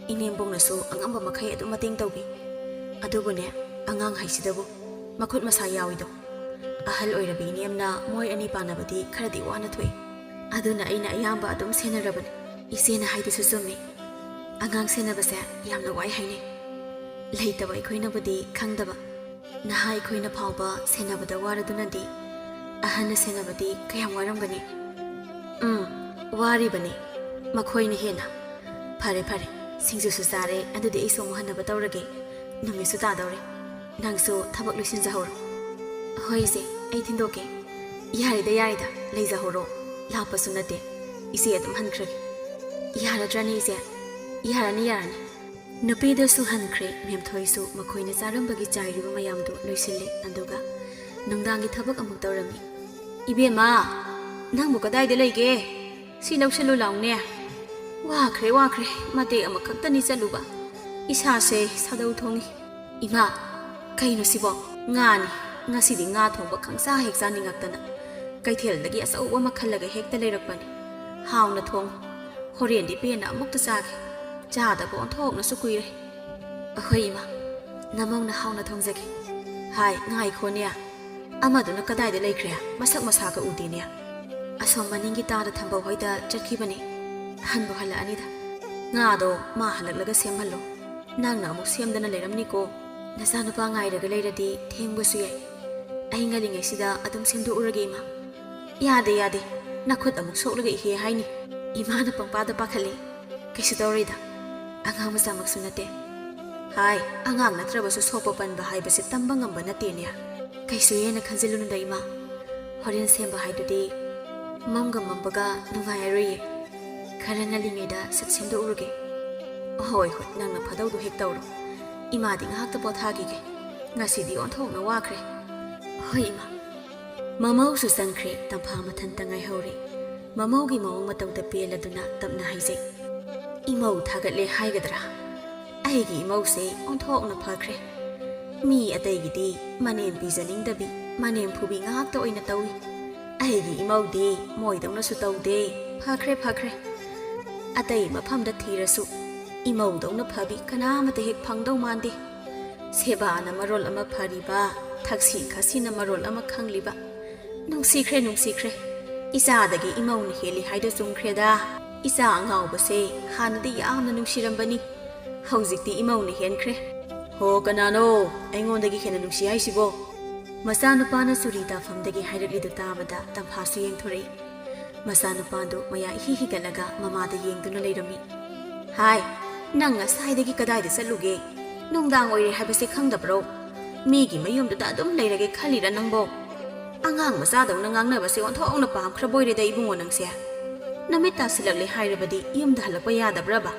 ꯏꯅꯦꯝꯕꯣꯛꯅꯁꯨ ꯑꯉꯝꯕ ꯃꯈꯩ ꯑꯗꯨꯝ ꯃꯇꯦꯡ ꯇꯧꯕꯤ ꯑꯗꯨꯕꯨꯅꯦ ꯑꯉꯥꯡ ꯍꯥꯏꯁꯤꯗꯕꯨ ꯃꯈꯨꯠ ꯃꯁꯥ ꯌꯥꯎꯏꯗꯣ ꯑꯍꯜ ꯑꯣꯏꯔꯕꯤ ꯏꯅꯦꯝꯅ ꯃꯣꯏ ꯑꯅꯤ ꯄꯥꯟꯅꯕꯗꯤ ꯈꯔꯗꯤ ꯋꯥꯅ ꯊꯣꯛꯏ ꯑꯗꯨꯅ ꯑꯩꯅ ꯑꯌꯥꯝꯕ ꯑꯗꯨꯝ ꯁꯦꯟꯅꯔꯕꯅꯤ ꯏꯆꯦꯅ ꯍꯥꯏꯗꯨꯁꯨ ꯆꯨꯝꯃꯤ ꯑꯉꯥꯡ ꯁꯦꯟꯅꯕꯁꯦ ꯌꯥꯝꯅ ꯋꯥꯏ ꯍꯥꯏꯅꯩ ꯂꯩꯇꯕ ꯑꯩꯈꯣꯏꯅꯕꯨꯗꯤ ꯈꯪꯗꯕ ꯅꯍꯥ ꯑꯩꯈꯣꯏꯅ ꯐꯥꯎꯕ ꯁꯦꯟꯅꯕꯗ ꯋꯥꯔꯗꯨꯅꯗꯤ ꯑꯍꯟꯅ ꯁꯦꯟꯅꯕꯗꯤ ꯀꯌꯥꯝ ꯋꯥꯔꯝꯒꯅꯤ ꯋꯥꯔꯤꯕꯅꯤ ꯃꯈꯣꯏꯅ ꯍꯦꯟꯅ ꯐꯔꯦ ꯁꯤꯡꯖꯨꯁꯨ ꯆꯥꯔꯦ ꯑꯗꯨꯗꯤ ꯑꯩꯁꯨ ꯑꯃꯨꯛ ꯍꯟꯅꯕ ꯇꯧꯔꯒꯦ ꯅꯨꯃꯤꯠꯁꯨ ꯇꯥꯗꯧꯔꯦ ꯅꯪꯁꯨ ꯊꯕꯛ ꯂꯣꯏꯁꯤꯟꯖꯍꯧꯔꯣ ꯍꯣꯏ ꯏꯆꯦ ꯑꯩ ꯊꯤꯟꯗꯣꯛꯀꯦ ꯌꯥꯔꯦꯗ ꯂꯩꯖꯍꯧꯔꯣ ꯂꯥꯞꯄꯁꯨ ꯅꯠꯇꯦ ꯏꯆꯦ ꯑꯗꯨꯝ ꯍꯟꯈ꯭ꯔꯒꯦ ꯌꯥꯔꯗ꯭ꯔꯅꯤ ꯏꯆꯦ ꯌꯥꯔꯅꯤ ꯅꯨꯄꯤꯗꯁꯨ ꯍꯟꯈ꯭ꯔꯦ ꯃꯦꯝꯊꯣꯏꯁꯨ ꯃꯈꯣꯏꯅ ꯆꯥꯔꯝꯕꯒꯤ ꯆꯥꯏꯔꯤꯕ ꯃꯌꯥꯝꯗꯨ ꯂꯣꯏꯁꯤꯜꯂꯦ ꯑꯗꯨꯒ ꯅꯨꯡꯗꯥꯡꯒꯤ ꯊꯕꯛ ꯑꯃꯨꯛ ꯇꯧꯔꯝꯃꯤ ꯏꯕꯦꯝꯃ ꯅꯪꯕꯨ ꯀꯗꯥꯏꯗ ꯂꯩꯒꯦ ꯁꯤ ꯂꯧꯁꯜꯂꯨ ꯂꯥꯎꯅꯦ ꯋꯥꯈ꯭ꯔꯦ ꯃꯇꯦꯛ ꯑꯃꯈꯛꯇꯅꯤ ꯆꯠꯂꯨꯕ ꯏꯁꯥꯁꯦ ꯁꯥꯗꯧ ꯊꯣꯡꯉꯤ ꯏꯃꯥ ꯀꯩꯅꯣ ꯁꯤꯕꯣ ꯉꯥꯅꯤ ꯉꯁꯤꯗꯤ ꯉꯥ ꯊꯣꯡꯕ ꯈꯪꯆꯥ ꯍꯦꯛ ꯆꯥꯅꯤꯡꯉꯛꯇꯅ ꯀꯩꯊꯦꯜꯗꯒꯤ ꯑꯆꯧꯕ ꯑꯃ ꯈꯜꯂꯒ ꯍꯦꯛꯇ ꯂꯩꯔꯛꯄꯅꯤ ꯍꯥꯎꯅ ꯊꯣꯡꯉꯨ ꯍꯣꯔꯦꯟꯗꯤ ꯄꯦꯟꯅ ꯑꯃꯨꯛꯇ ꯆꯥꯒꯦ ꯆꯥꯗꯕ ꯑꯣꯟꯊꯣꯛꯅꯁꯨ ꯀꯨꯏꯔꯦ ꯑꯩꯈꯣꯏ ꯏꯃꯥ ꯅꯃꯧꯅ ꯍꯥꯎꯅ ꯊꯣꯡꯖꯒꯦ ꯍꯥꯏ ꯉꯥꯏꯈꯣꯅꯦ ꯑꯃꯗꯨꯅ ꯀꯗꯥꯏꯗ ꯂꯩꯈ꯭ꯔꯦ ꯃꯁꯛ ꯃꯁꯥꯒ ꯎꯗꯦꯅꯦ ꯑꯁꯣꯝ ꯃꯅꯤꯡꯒꯤ ꯇꯥꯗ ꯊꯝꯕ ꯍꯣꯏꯗ ꯆꯠꯈꯤꯕꯅꯤ ꯍꯟꯕꯨ ꯍꯜꯂꯛꯑꯅꯤꯗ ꯉꯥꯗꯣ ꯃꯥ ꯍꯜꯂꯛꯂꯒ ꯁꯦꯝꯍꯜꯂꯣ ꯅꯪꯅ ꯑꯃꯨꯛ ꯁꯦꯝꯗꯅ ꯂꯩꯔꯝꯅꯤꯀꯣ ꯅꯆꯥꯅꯨꯄꯥ ꯉꯥꯏꯔꯒ ꯂꯩꯔꯗꯤ ꯊꯦꯡꯕꯁꯨ ꯌꯥꯏ ꯑꯩ ꯉꯜꯂꯤꯉꯩꯁꯤꯗ ꯑꯗꯨꯝ ꯁꯦꯝꯗꯣꯛꯎꯔꯒꯦ ꯏꯃꯥ ꯌꯥꯗꯦ ꯅꯈꯨꯠ ꯑꯃꯨꯛ ꯁꯣꯛꯂꯒ ꯏꯍꯦ ꯍꯥꯏꯅꯤ ꯏꯃꯥꯅ ꯄꯪꯄꯥꯗ ꯄꯥꯈꯠꯂꯤ ꯀꯩꯁꯨ ꯇꯧꯔꯣꯏꯗ ꯑꯉꯥꯡ ꯃꯆꯥꯃꯛꯁꯨ ꯅꯠꯇꯦ ꯍꯥꯏ ꯑꯉꯥꯡ ꯅꯠꯇ꯭ꯔꯕꯁꯨ ꯁꯣꯛꯄ ꯄꯟꯕ ꯍꯥꯏꯕꯁꯦ ꯇꯝꯕ ꯉꯝꯕ ꯅꯠꯇꯦꯅꯦ ꯀꯩꯁꯨ ꯍꯦꯟꯅ ꯈꯟꯖꯤꯜꯂꯨꯅꯨꯗ ꯏꯃꯥ ꯍꯣꯔꯦꯟ ꯁꯦꯝꯕ ꯍꯥꯏꯗꯨꯗꯤ ꯃꯝꯕꯒ ꯅꯨꯡꯉꯥꯏꯔꯔꯣꯏꯌꯦ ꯈꯔ ꯉꯜꯂꯤꯉꯩꯗ ꯁꯠ ꯁꯦꯝꯗꯣꯛꯎꯔꯒꯦ ꯍꯣꯏ ꯅꯪꯅ ꯐꯗꯧꯗꯣ ꯍꯦꯛ ꯇꯧꯔꯣ ꯏꯃꯥꯗꯤ ꯉꯥꯏꯍꯥꯛꯇ ꯄꯣꯊꯥꯈꯤꯒꯦ ꯉꯁꯤꯗꯤ ꯑꯣꯟꯊꯣꯛꯅ ꯋꯥꯈ꯭ꯔꯦ ꯍꯣꯏ ꯏꯃꯥ ꯃꯃꯧꯁꯨ ꯆꯪꯈ꯭ꯔꯦ ꯇꯝꯐꯥ ꯃꯊꯟꯇ ꯉꯥꯏꯍꯧꯔꯦ ꯃꯃꯧꯒꯤ ꯃꯑꯣꯡ ꯃꯇꯧꯗ ꯄꯦꯜꯂꯗꯨꯅ ꯇꯞꯅ ꯍꯥꯏꯖꯩ ꯏꯃꯧ ꯊꯥꯒꯠꯂꯦ ꯍꯥꯏꯒꯗ꯭ꯔꯥ ꯑꯩꯒꯤ ꯏꯃꯧꯁꯦ ꯑꯣꯟꯊꯣꯛꯅ ꯐꯈ꯭ꯔꯦ ꯃꯤ ꯑꯇꯩꯒꯤꯗꯤ ꯃꯅꯦꯝ ꯄꯤꯖꯅꯤꯡꯗꯕꯤ ꯃꯅꯦꯝ ꯐꯨꯕꯤ ꯉꯥꯛꯇ ꯑꯣꯏꯅ ꯇꯧꯏ ꯑꯩꯒꯤ ꯏꯃꯧꯗꯤ ꯃꯣꯏꯗꯧꯅꯁꯨ ꯇꯧꯗꯦ ꯐꯈ꯭ꯔꯦ ꯑꯇꯩ ꯃꯐꯝꯗ ꯊꯤꯔꯁꯨ ꯏꯃꯧꯗꯧꯅ ꯐꯕꯤ ꯀꯅꯥꯃꯇ ꯍꯦꯛ ꯐꯪꯗꯧ ꯃꯥꯟꯗꯦ ꯁꯦꯕꯥꯅ ꯃꯔꯣꯜ ꯑꯃ ꯐꯔꯤꯕ ꯊꯛꯁꯤ ꯈꯥꯁꯤꯅ ꯃꯔꯣꯜ ꯑꯃ ꯈꯪꯂꯤꯕ ꯅꯨꯡꯁꯤꯈ꯭ꯔꯦ ꯏꯆꯥꯗꯒꯤ ꯏꯃꯧꯅ ꯍꯦꯜꯂꯤ ꯍꯥꯏꯗꯣ ꯆꯨꯝꯈ꯭ꯔꯦꯗ ꯏꯆꯥ ꯑꯉꯥꯎꯕꯁꯦ ꯍꯥꯟꯅꯗꯤ ꯌꯥꯝꯅ ꯅꯨꯡꯁꯤꯔꯝꯕꯅꯤ ꯍꯧꯖꯤꯛꯇꯤ ꯏꯃꯧꯅ ꯍꯦꯟꯈ꯭ꯔꯦ ꯍꯣ ꯀꯅꯥꯅꯣ ꯑꯩꯉꯣꯟꯗꯒꯤ ꯍꯦꯟꯅ ꯅꯨꯡꯁꯤ ꯍꯥꯏꯁꯤꯕꯣ ꯃꯆꯥꯅꯨꯄꯥꯅ ꯆꯨꯔꯤ ꯇꯥꯐꯝꯗꯒꯤ ꯍꯥꯏꯔꯛꯂꯤꯗꯨ ꯇꯥꯕꯗ ꯇꯝꯐꯥꯁꯨ ꯌꯦꯡꯊꯣꯔꯛꯏ ꯃꯆꯥꯅꯨꯄꯥꯗꯨ ꯃꯌꯥ ꯏꯍꯤ ꯍꯤꯒꯠꯂꯒ ꯃꯃꯥꯗ ꯌꯦꯡꯗꯨꯅ ꯂꯩꯔꯝꯃꯤ ꯍꯥꯏ ꯅꯪ ꯉꯁꯥꯏꯗꯒꯤ ꯀꯗꯥꯏꯗ ꯆꯠꯂꯨꯒꯦ ꯅꯨꯡꯗꯥꯡ ꯑꯣꯏꯔꯦ ꯍꯥꯏꯕꯁꯦ ꯈꯪꯗꯕ꯭ꯔꯣ ꯃꯤꯒꯤ ꯃꯌꯨꯝꯗꯨꯗ ꯑꯗꯨꯝ ꯂꯩꯔꯒꯦ ꯈꯜꯂꯤꯔ ꯅꯪꯕꯣ ꯑꯉꯥꯡ ꯃꯆꯥꯗꯧꯅ ꯉꯥꯡꯅꯕꯁꯦ ꯑꯣꯟꯊꯣꯛꯅ ꯄꯥꯝꯈ꯭ꯔꯕꯣꯏꯔꯦꯗ ꯏꯕꯨꯡꯉꯣ ꯅꯪꯁꯦ ꯅꯨꯃꯤꯠ ꯇꯥꯁꯤꯜꯂꯛꯂꯦ ꯍꯥꯏꯔꯕꯗꯤ ꯌꯨꯝꯗ ꯍꯜꯂꯛꯄ ꯌꯥꯗꯕ꯭ꯔꯕ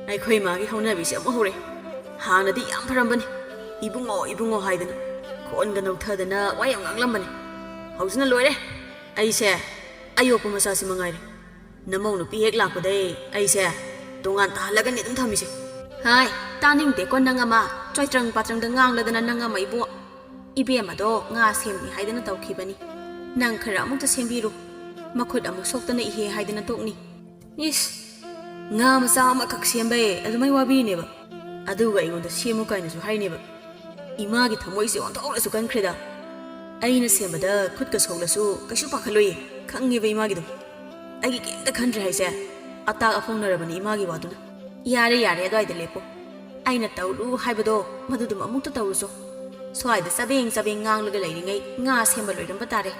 ꯑꯩꯈꯣꯏ ꯃꯥꯒꯤ ꯍꯧꯅꯕꯤꯁꯦ ꯑꯃꯨꯛ ꯍꯧꯔꯦ ꯍꯥꯟꯅꯗꯤ ꯌꯥꯝ ꯐꯔꯝꯕꯅꯤ ꯏꯕꯨꯡꯉꯣ ꯍꯥꯏꯗꯅ ꯈꯣꯟꯒ ꯅꯧꯊꯗꯅ ꯋꯥ ꯌꯥꯝ ꯉꯥꯡꯂꯝꯕꯅꯤ ꯍꯧꯖꯤꯛꯅ ꯂꯣꯏꯔꯦ ꯑꯩꯁꯦ ꯑꯌꯣꯛꯄ ꯃꯆꯥꯁꯤ ꯃꯉꯥꯏꯔꯦ ꯅꯃꯧ ꯅꯨꯄꯤ ꯍꯦꯛ ꯂꯥꯛꯄꯗꯩ ꯑꯩꯁꯦ ꯇꯣꯉꯥꯟ ꯇꯥꯍꯜꯂꯒꯅꯤ ꯑꯗꯨꯝ ꯊꯝꯃꯤꯁꯦ ꯍꯥꯏ ꯇꯥꯅꯤꯡꯗꯦꯀꯣ ꯅꯪ ꯑꯃ ꯆꯣꯏꯇ꯭ꯔꯪ ꯄꯥꯇ꯭ꯔꯪꯗ ꯉꯥꯡꯂꯗꯅ ꯅꯪ ꯑꯃ ꯏꯕꯨꯡꯉꯣ ꯏꯕꯦꯝꯃꯗꯣ ꯉꯥ ꯁꯦꯝꯅꯤ ꯍꯥꯏꯗꯅ ꯇꯧꯈꯤꯕꯅꯤ ꯅꯪ ꯈꯔ ꯑꯃꯨꯛꯇ ꯁꯦꯝꯕꯤꯔꯨ ꯃꯈꯨꯠ ꯑꯃꯨꯛ ꯁꯣꯛꯇꯅ ꯏꯍꯦ ꯍꯥꯏꯗꯅ ꯇꯣꯛꯅꯤ ꯏꯁ ꯉꯥ ꯃꯆꯥ ꯑꯃꯈꯛ ꯁꯦꯝꯕꯩ ꯑꯗꯨꯃꯥꯏ ꯋꯥꯕꯤꯅꯦꯕ ꯑꯗꯨꯒ ꯑꯩꯉꯣꯟꯗ ꯁꯦꯝꯃꯨ ꯀꯥꯏꯅꯁꯨ ꯍꯥꯏꯅꯦꯕ ꯏꯃꯥꯒꯤ ꯊꯃꯣꯏꯁꯦ ꯑꯣꯟꯊꯣꯛꯅꯁꯨ ꯀꯟꯈ꯭ꯔꯦꯗ ꯑꯩꯅ ꯁꯦꯝꯕꯗ ꯈꯨꯠꯀ ꯁꯣꯛꯂꯁꯨ ꯀꯩꯁꯨ ꯄꯥꯈꯠꯂꯣꯏꯌꯦ ꯈꯪꯉꯦꯕ ꯏꯃꯥꯒꯤꯗꯣ ꯑꯩꯒꯤ ꯀꯩꯝꯇ ꯈꯟꯗ꯭ꯔꯦ ꯍꯥꯏꯁꯦ ꯑꯇꯥꯛ ꯑꯐꯣꯡꯅꯔꯕꯅꯤ ꯏꯃꯥꯒꯤ ꯋꯥꯗꯨꯅ ꯌꯥꯔꯦ ꯑꯗꯨꯋꯥꯏꯗ ꯂꯦꯞꯄꯣ ꯑꯩꯅ ꯇꯧꯔꯨ ꯍꯥꯏꯕꯗೋ ꯃꯗꯨꯗꯨꯝ ꯑꯃꯨꯛꯇ ꯇꯧꯔꯨꯁꯣ ꯁ꯭ꯋꯥꯏꯗ ꯆꯕꯦꯡ ꯉꯥꯡꯂꯒ ꯂꯩꯔꯤꯉꯩ ꯉꯥ ꯁꯦꯝꯕ ꯂꯣꯏꯔꯝꯕ ꯇꯥꯔꯦ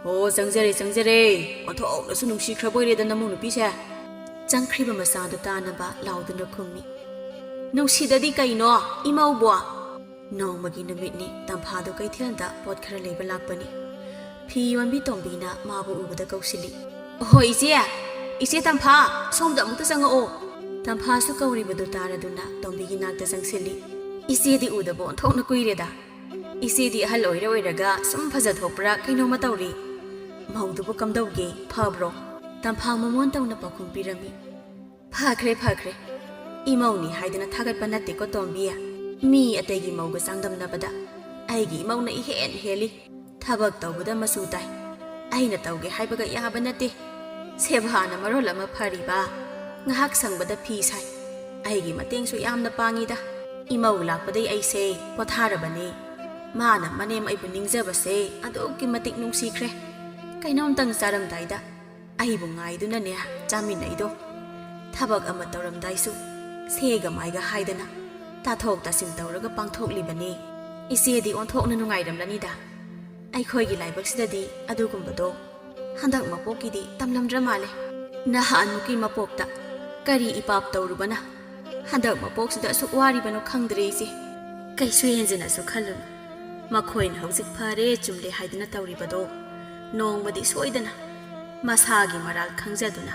ꯍꯣ ꯆꯪꯖꯔꯦ ꯑꯣꯟꯊꯣꯛꯅꯁꯨ ꯅꯨꯡꯁꯤꯈ꯭ꯔꯕꯣꯏꯔꯦꯗ ꯅꯃꯧ ꯅꯨꯄꯤꯁꯦ ꯆꯪꯈ꯭ꯔꯤꯕ ꯃꯆꯥꯗꯨ ꯇꯥꯅꯕ ꯂꯥꯎꯗꯨꯅ ꯈꯨꯝꯃꯤ ꯅꯨꯡꯁꯤꯗꯗꯤ ꯀꯩꯅꯣ ꯏꯃꯧꯕꯣ ꯅꯣꯡꯃꯒꯤ ꯅꯨꯃꯤꯠꯅꯤ ꯇꯝꯐꯥꯗꯨ ꯀꯩꯊꯦꯜꯗ ꯄꯣꯠ ꯈꯔ ꯂꯩꯕ ꯂꯥꯛꯄꯅꯤ ꯐꯤ ꯌꯣꯟꯕꯤ ꯇꯣꯝꯕꯤꯅ ꯃꯥꯕꯨ ꯎꯕꯗ ꯀꯧꯁꯤꯜꯂꯤ ꯑꯣꯍꯣ ꯏꯆꯦ ꯇꯝꯐꯥ ꯁꯣꯝꯗ ꯑꯃꯨꯛꯇ ꯆꯪꯉꯛꯑꯣ ꯇꯝꯐꯥꯁꯨ ꯀꯧꯔꯤꯕꯗꯨ ꯇꯥꯔꯗꯨꯅ ꯇꯣꯝꯕꯤꯒꯤ ꯅꯥꯛꯇ ꯆꯪꯁꯤꯜꯂꯤ ꯏꯆꯦꯗꯤ ꯎꯗꯕ ꯑꯣꯟꯊꯣꯛꯅ ꯀꯨꯏꯔꯦꯗ ꯏꯆꯦꯗꯤ ꯑꯍꯜ ꯑꯣꯏꯔꯒ ꯁꯨꯝ ꯐꯖꯊꯣꯛꯄ꯭ꯔꯥ ꯀꯩꯅꯣꯝꯃ ꯇꯧꯔꯤ ꯃꯧꯗꯨꯕꯨ ꯀꯝꯗꯧꯒꯦ ꯐꯕ꯭ꯔꯣ ꯇꯝꯐꯥ ꯃꯃꯣꯟ ꯇꯧꯅ ꯄꯥꯎꯈꯨꯝ ꯄꯤꯔꯝꯃꯤ ꯐꯈ꯭ꯔꯦ ꯏꯃꯧꯅꯤ ꯍꯥꯏꯗꯅ ꯊꯥꯒꯠꯄ ꯅꯠꯇꯦꯀꯣ ꯇꯣꯝꯕꯤ ꯃꯤ ꯑꯇꯩꯒꯤ ꯃꯧꯒ ꯆꯥꯡꯗꯝꯅꯕꯗ ꯑꯩꯒꯤ ꯏꯃꯧꯅ ꯏꯍꯦꯟ ꯍꯦꯜꯂꯤ ꯊꯕꯛ ꯇꯧꯕꯗ ꯃꯆꯨ ꯇꯥꯏ ꯑꯩꯅ ꯇꯧꯒꯦ ꯍꯥꯏꯕꯒ ꯌꯥꯕ ꯅꯠꯇꯦ ꯁꯦꯕꯥꯅ ꯃꯔꯣꯜ ꯑꯃ ꯐꯔꯤꯕ ꯉꯥꯏꯍꯥꯛ ꯁꯪꯕꯗ ꯐꯤ ꯁꯥꯏ ꯑꯩꯒꯤ ꯃꯇꯦꯡꯁꯨ ꯌꯥꯝꯅ ꯄꯥꯡꯉꯤꯗ ꯏꯃꯧ ꯂꯥꯛꯄꯗꯩ ꯑꯩꯁꯦ ꯄꯣꯊꯥꯔꯕꯅꯤ ꯃꯥꯅ ꯃꯅꯦꯝ ꯑꯩꯕꯨ ꯅꯤꯡꯖꯕꯁꯦ ꯑꯗꯨꯛꯀꯤ ꯃꯇꯤꯛ ꯅꯨꯡꯁꯤꯈ꯭ꯔꯦ ꯀꯩꯅꯣꯝꯇꯪ ꯆꯥꯔꯝꯗꯥꯏꯗ ꯑꯩꯕꯨ ꯉꯥꯏꯗꯨꯅꯅꯦ ꯆꯥꯃꯤꯟꯅꯩꯗꯣ ꯊꯕꯛ ꯑꯃ ꯇꯧꯔꯝꯗꯥꯏꯁꯨ ꯁꯦꯒ ꯃꯥꯏꯒ ꯍꯥꯏꯗꯅ ꯇꯥꯊꯣꯛ ꯇꯥꯁꯤꯟ ꯇꯧꯔꯒ ꯄꯥꯡꯊꯣꯛꯂꯤꯕꯅꯤ ꯏꯆꯦꯗꯤ ꯑꯣꯟꯊꯣꯛꯅ ꯅꯨꯡꯉꯥꯏꯔꯝꯂꯅꯤꯗ ꯑꯩꯈꯣꯏꯒꯤ ꯂꯥꯏꯕꯛꯁꯤꯗꯗꯤ ꯑꯗꯨꯒꯨꯝꯕꯗꯣ ꯍꯟꯗꯛ ꯃꯄꯣꯛꯀꯤꯗꯤ ꯇꯝꯂꯝꯗ꯭ꯔ ꯃꯥꯜꯂꯦ ꯅꯍꯥꯟꯃꯨꯛꯀꯤ ꯃꯄꯣꯛꯇ ꯀꯔꯤ ꯏꯄꯥꯞ ꯇꯧꯔꯨꯕꯅ ꯍꯟꯗꯛ ꯃꯄꯣꯛꯁꯤꯗ ꯑꯁꯨꯛ ꯋꯥꯔꯤꯕꯅꯣ ꯈꯪꯗ꯭ꯔꯦ ꯏꯆꯦ ꯀꯩꯁꯨ ꯍꯦꯟꯖꯤꯟꯅꯁꯨ ꯈꯜꯂꯨꯅꯨ ꯃꯈꯣꯏꯅ ꯍꯧꯖꯤꯛ ꯐꯔꯦ ꯆꯨꯝꯂꯦ ꯍꯥꯏꯗꯅ ꯇꯧꯔꯤꯕꯗꯣ ꯅꯣꯡꯃꯗꯤ ꯁꯣꯏꯗꯅ ꯃꯁꯥꯒꯤ ꯃꯔꯥꯜ ꯈꯪꯖꯗꯨꯅ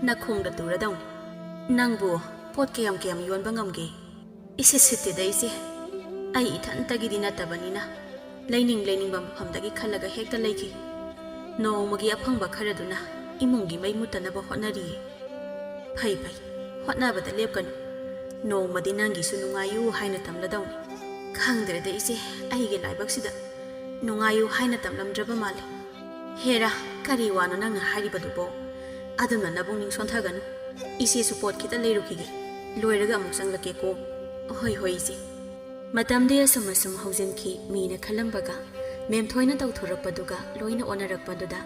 ꯅꯈꯣꯡꯗ ꯇꯨꯔꯗꯧꯅꯤ ꯅꯪꯕꯨ ꯄꯣꯠ ꯀꯌꯥꯝ ꯌꯣꯟꯕ ꯉꯝꯒꯦ ꯏꯁꯤꯠ ꯁꯤꯠꯇꯦꯗ ꯏꯆꯦ ꯑꯩ ꯏꯊꯟꯇꯒꯤꯗꯤ ꯅꯠꯇꯕꯅꯤꯅ ꯂꯩꯅꯤꯡꯕ ꯃꯐꯝꯗꯒꯤ ꯈꯜꯂꯒ ꯍꯦꯛꯇ ꯂꯩꯈꯤ ꯅꯣꯡꯃꯒꯤ ꯑꯐꯪꯕ ꯈꯔꯗꯨꯅ ꯏꯃꯨꯡꯒꯤ ꯃꯩ ꯃꯨꯠꯇꯅꯕ ꯍꯣꯠꯅꯔꯤꯌꯦ ꯐꯩ ꯍꯣꯠꯅꯕꯗ ꯂꯦꯞꯀꯅꯨ ꯅꯣꯡꯃꯗꯤ ꯅꯪꯒꯤꯁꯨ ꯅꯨꯡꯉꯥꯏꯌꯨ ꯍꯥꯏꯅ ꯇꯝꯂꯗꯧꯅꯤ ꯈꯪꯗ꯭ꯔꯦꯗ ꯏꯆꯦ ꯑꯩꯒꯤ ꯂꯥꯏꯕꯛꯁꯤꯗ ꯅꯨꯡꯉꯥꯏꯌꯨ ꯍꯥꯏꯅ ꯇꯝꯂꯝꯗ꯭ꯔꯕ ꯃꯥꯜꯂꯦ ꯍꯦꯔꯥ ꯀꯔꯤ ꯋꯥꯅꯣ ꯅꯪꯅ ꯍꯥꯏꯔꯤꯕꯗꯨꯕꯣ ꯑꯗꯨꯅ ꯅꯕꯨꯡꯅꯤꯡ ꯁꯣꯟꯊꯒꯅꯨ ꯏꯆꯦꯁꯨ ꯄꯣꯠ ꯈꯤꯇ ꯂꯩꯔꯨꯈꯤꯒꯦ ꯂꯣꯏꯔꯒ ꯑꯃꯨꯛ ꯆꯪꯂꯛꯀꯦꯀꯣ ꯍꯣꯏ ꯏꯆꯦ ꯃꯇꯝꯗꯤ ꯑꯁꯨꯝ ꯍꯧꯖꯤꯟꯈꯤ ꯃꯤꯅ ꯈꯜꯂꯝꯕꯒ ꯃꯦꯝꯊꯣꯏꯅ ꯇꯧꯊꯣꯔꯛꯄꯗꯨꯒ ꯂꯣꯏꯅ ꯑꯣꯟꯅꯔꯛꯄꯗꯨꯗ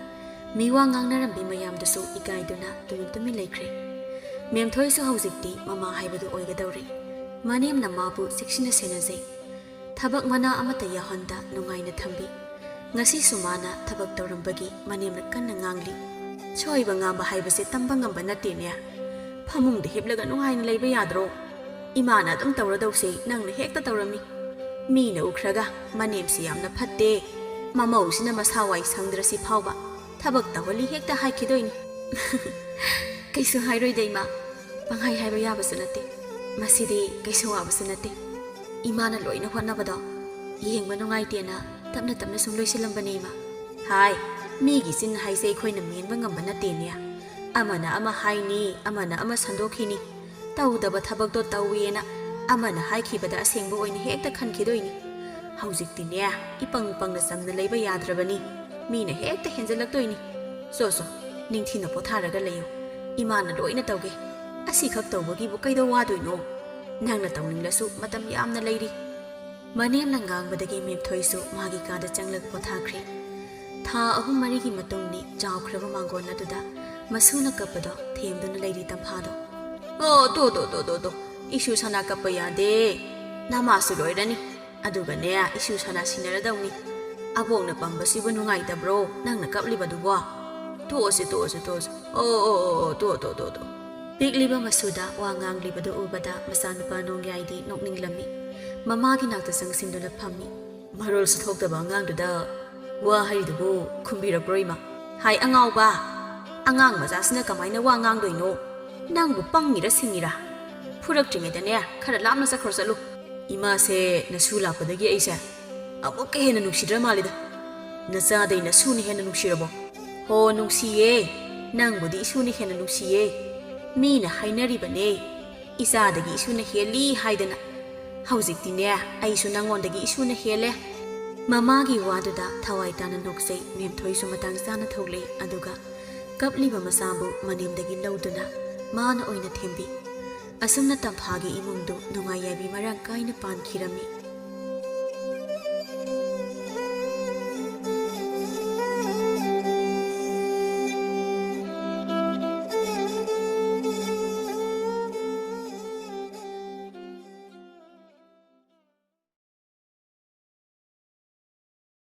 ꯃꯤꯋꯥ ꯉꯥꯡꯅꯔꯝꯕꯤ ꯃꯌꯥꯝꯗꯨꯁꯨ ꯏꯀꯥꯏꯗꯨꯅ ꯇꯨꯃꯤꯟ ꯂꯩꯈ꯭ꯔꯦ ꯃꯦꯝꯊꯣꯏꯁꯨ ꯍꯧꯖꯤꯛꯇꯤ ꯃꯃꯥ ꯍꯥꯏꯕꯗꯨ ꯑꯣꯏꯒꯗꯧꯔꯦ ꯃꯅꯦꯝꯅ ꯃꯥꯕꯨ ꯆꯦꯛꯁꯤꯟꯅ ꯁꯦꯟꯅꯖꯩ ꯊꯕꯛ ꯃꯅꯥ ꯑꯃꯠꯇ ꯌꯥꯎꯍꯟꯗ ꯅꯨꯡꯉꯥꯏꯅ ꯊꯝꯕꯤ ꯉꯁꯤꯁꯨ ꯃꯥꯅ ꯊꯕꯛ ꯇꯧꯔꯝꯕꯒꯤ ꯃꯅꯦꯝꯅ ꯀꯟꯅ ꯉꯥꯡꯂꯤ ꯁꯣꯏꯕ ꯉꯥꯝꯕ ꯍꯥꯏꯕꯁꯦ ꯇꯝꯕ ꯉꯝꯕ ꯅꯠꯇꯦꯅꯦ ꯐꯃꯨꯡꯗ ꯍꯤꯞꯂꯒ ꯅꯨꯡꯉꯥꯏꯅ ꯂꯩꯕ ꯌꯥꯗ꯭ꯔꯣ ꯏꯃꯥꯅ ꯑꯗꯨꯝ ꯇꯧꯔꯗꯧꯁꯦ ꯅꯪꯅ ꯍꯦꯛꯇ ꯇꯧꯔꯝꯃꯤ ꯃꯤꯅ ꯎꯈ꯭ꯔꯒ ꯃꯅꯦꯝꯁꯤ ꯌꯥꯝꯅ ꯐꯠꯇꯦ ꯃꯃꯧꯁꯤꯅ ꯃꯁꯥ ꯋꯥꯏ ꯁꯪꯗ꯭ꯔꯁꯤ ꯐꯥꯎꯕ ꯊꯕꯛ ꯇꯧꯍꯜꯂꯤ ꯍꯦꯛꯇ ꯍꯥꯏꯈꯤꯗꯣꯏꯅꯤ ꯀꯩꯁꯨ ꯍꯥꯏꯔꯣꯏꯗ ꯏꯃꯥ ꯄꯪꯍꯥꯏ ꯍꯥꯏꯕ ꯌꯥꯕꯁꯨ ꯅꯠꯇꯦ ꯃꯁꯤꯗꯤ ꯀꯩꯁꯨ ꯋꯥꯕꯁꯨ ꯅꯠꯇꯦ ꯏꯃꯥꯅ ꯂꯣꯏꯅ ꯍꯣꯠꯅꯕꯗꯣ ꯌꯦꯡꯕ ꯅꯨꯡꯉꯥꯏꯇꯦꯅ ꯇꯞꯅ ꯁꯨꯝ ꯂꯣꯏꯁꯤꯜꯂꯝꯕꯅꯦ ꯏꯃꯥ ꯍꯥꯏ ꯃꯤꯒꯤ ꯆꯤꯟ ꯍꯥꯏꯁꯦ ꯑꯩꯈꯣꯏꯅ ꯃꯦꯟꯕ ꯉꯝꯕ ꯅꯠꯇꯦꯅꯦ ꯑꯃꯅ ꯑꯃ ꯍꯥꯏꯅꯤ ꯑꯃꯅ ꯑꯃ ꯁꯟꯗꯣꯛꯈꯤꯅꯤ ꯇꯧꯗꯕ ꯊꯕꯛꯇꯣ ꯇꯧꯋꯦꯅ ꯑꯃꯅ ꯍꯥꯏꯈꯤꯕꯗ ꯑꯁꯦꯡꯕ ꯑꯣꯏꯅ ꯍꯦꯛꯇ ꯈꯟꯈꯤꯗꯣꯏꯅꯤ ꯍꯧꯖꯤꯛꯇꯤꯅꯦ ꯏꯄꯪ ꯄꯪꯅ ꯆꯝꯅ ꯂꯩꯕ ꯌꯥꯗ꯭ꯔꯕꯅꯤ ꯃꯤꯅ ꯍꯦꯛꯇ ꯍꯦꯟꯖꯜꯂꯛꯇꯣꯏꯅꯤ ꯆꯣ ꯅꯤꯡꯊꯤꯅ ꯄꯣꯊꯥꯔꯒ ꯂꯩꯌꯨ ꯏꯃꯥꯅ ꯂꯣꯏꯅ ꯇꯧꯒꯦ ꯑꯁꯤ ꯈꯛ ꯇꯧꯕꯒꯤꯕꯨ ꯀꯩꯗꯧ ꯋꯥꯗꯣꯏꯅꯣ ꯅꯪꯅ ꯇꯧꯅꯤꯡꯂꯁꯨ ꯃꯇꯝ ꯌꯥꯝꯅ ꯂꯩꯔꯤ ꯃꯅꯦꯝꯅ ꯉꯥꯡꯕꯗꯒꯤ ꯃꯦꯝꯊꯣꯏꯁꯨ ꯃꯥꯒꯤ ꯀꯥꯗ ꯆꯪꯂꯒ ꯄꯣꯊꯥꯈ꯭ꯔꯦ ꯊꯥ 3-4ꯒꯤ ꯃꯇꯨꯡꯅꯤ ꯆꯥꯎꯈ꯭ꯔꯕ ꯃꯥꯡꯒꯣꯟ ꯑꯗꯨꯗ ꯃꯁꯨꯅ ꯀꯞꯄꯗꯣ ꯊꯦꯝꯗꯨꯅ ꯂꯩꯔꯤ ꯇꯝꯐꯥꯗꯣ ꯇꯣ ꯏꯁꯨ ꯁꯅꯥ ꯀꯞꯄ ꯌꯥꯗꯦ ꯅꯃꯥꯁꯨ ꯂꯣꯏꯔꯅꯤ ꯑꯗꯨꯒꯅꯦ ꯏꯁꯨ ꯁꯅꯥ ꯁꯤꯟꯅꯔꯗꯧꯅꯤ ꯑꯕꯣꯛꯅ ꯄꯝꯕꯁꯤꯕꯨ ꯅꯨꯡꯉꯥꯏꯇꯕ꯭ꯔꯣ ꯅꯪꯅ ꯀꯞꯂꯤꯕꯗꯨꯕꯣ ꯇꯣꯛꯑꯣꯁꯦ ꯇꯣ ꯄꯤꯛꯂꯤꯕ ꯃꯁꯨꯗ ꯋꯥ ꯉꯥꯡꯂꯤꯕꯗꯨ ꯎꯕꯗ ꯃꯆꯥꯅꯨꯄꯥ ꯅꯣꯡꯌꯥꯏꯗꯤ ꯅꯣꯛꯅꯤꯡꯂꯝꯃꯤ ꯃꯃꯥꯒꯤ ꯅꯥꯛꯇ ꯆꯪꯁꯤꯟꯗꯨꯅ ꯐꯝꯃꯤ ꯃꯔꯣꯜꯁꯨ ꯊꯣꯛꯇꯕ ꯑꯉꯥꯡꯗꯨꯗ ꯋꯥ ꯍꯩꯔꯤꯗꯨꯕꯨ ꯈꯨꯝꯕꯤꯔꯛꯄ꯭ꯔꯣ ꯏꯃꯥ ꯍꯥꯏ ꯑꯉꯥꯎꯕ ꯑꯉꯥꯡ ꯃꯆꯥꯁꯤꯅ ꯀꯃꯥꯏꯅ ꯋꯥ ꯉꯥꯡꯗꯣꯏꯅꯣ ꯅꯪꯕꯨ ꯄꯪꯉꯤꯔ ꯁꯤꯡꯉꯤꯔ ꯐꯨꯔꯛꯇ꯭ꯔꯤꯉꯩꯗꯅꯦ ꯈꯔ ꯂꯥꯞꯅ ꯆꯠꯈ꯭ꯔꯣ ꯆꯠꯂꯨ ꯏꯃꯥꯁꯦ ꯅꯁꯨ ꯂꯥꯛꯄꯗꯒꯤ ꯑꯩꯁꯦ ꯑꯃꯨꯛꯀ ꯍꯦꯟꯅ ꯅꯨꯡꯁꯤꯗ꯭ꯔ ꯃꯥꯜꯂꯤꯗ ꯅꯆꯥꯗꯩ ꯅꯁꯨꯅ ꯍꯦꯟꯅ ꯅꯨꯡꯁꯤꯔꯕꯣ ꯍꯣ ꯅꯨꯡꯁꯤꯌꯦ ꯅꯪꯕꯨꯗꯤ ꯏꯁꯨꯅ ꯍꯦꯟꯅ ꯅꯨꯡꯁꯤꯌꯦ ꯃꯤꯅ ꯍꯥꯏꯅꯔꯤꯕꯅꯦ ꯏꯆꯥꯗꯒꯤ ꯏꯁꯨꯅ ꯍꯦꯜꯂꯤ ꯍꯥꯏꯗꯅ ꯍꯧꯖꯤꯛꯇꯤꯅꯦ ꯑꯩꯁꯨ ꯅꯪꯉꯣꯟꯗꯒꯤ ꯏꯁꯨꯅ ꯍꯦꯜꯂꯦ ꯃꯃꯥꯒꯤ ꯋꯥꯗꯨꯗ ꯊꯋꯥꯏ ꯇꯥꯅ ꯅꯣꯛꯆꯩ ꯃꯦꯝꯊꯣꯏꯁꯨ ꯃꯇꯥꯡ ꯆꯥꯅ ꯊꯣꯛꯂꯛꯏ ꯑꯗꯨꯒ ꯀꯞꯂꯤꯕ ꯃꯆꯥꯕꯨ ꯃꯅꯦꯝꯗꯒꯤ ꯂꯧꯗꯨꯅ ꯃꯥꯅ ꯑꯣꯏꯅ ꯊꯦꯝꯕꯤ ꯑꯁꯨꯝꯅ ꯇꯝꯐꯥꯒꯤ ꯏꯃꯨꯡꯗꯨ ꯅꯨꯡꯉꯥꯏ ꯌꯥꯏꯕꯤ ꯃꯔꯥꯡ ꯀꯥꯏꯅ ꯄꯥꯟꯈꯤꯔꯝꯃꯤ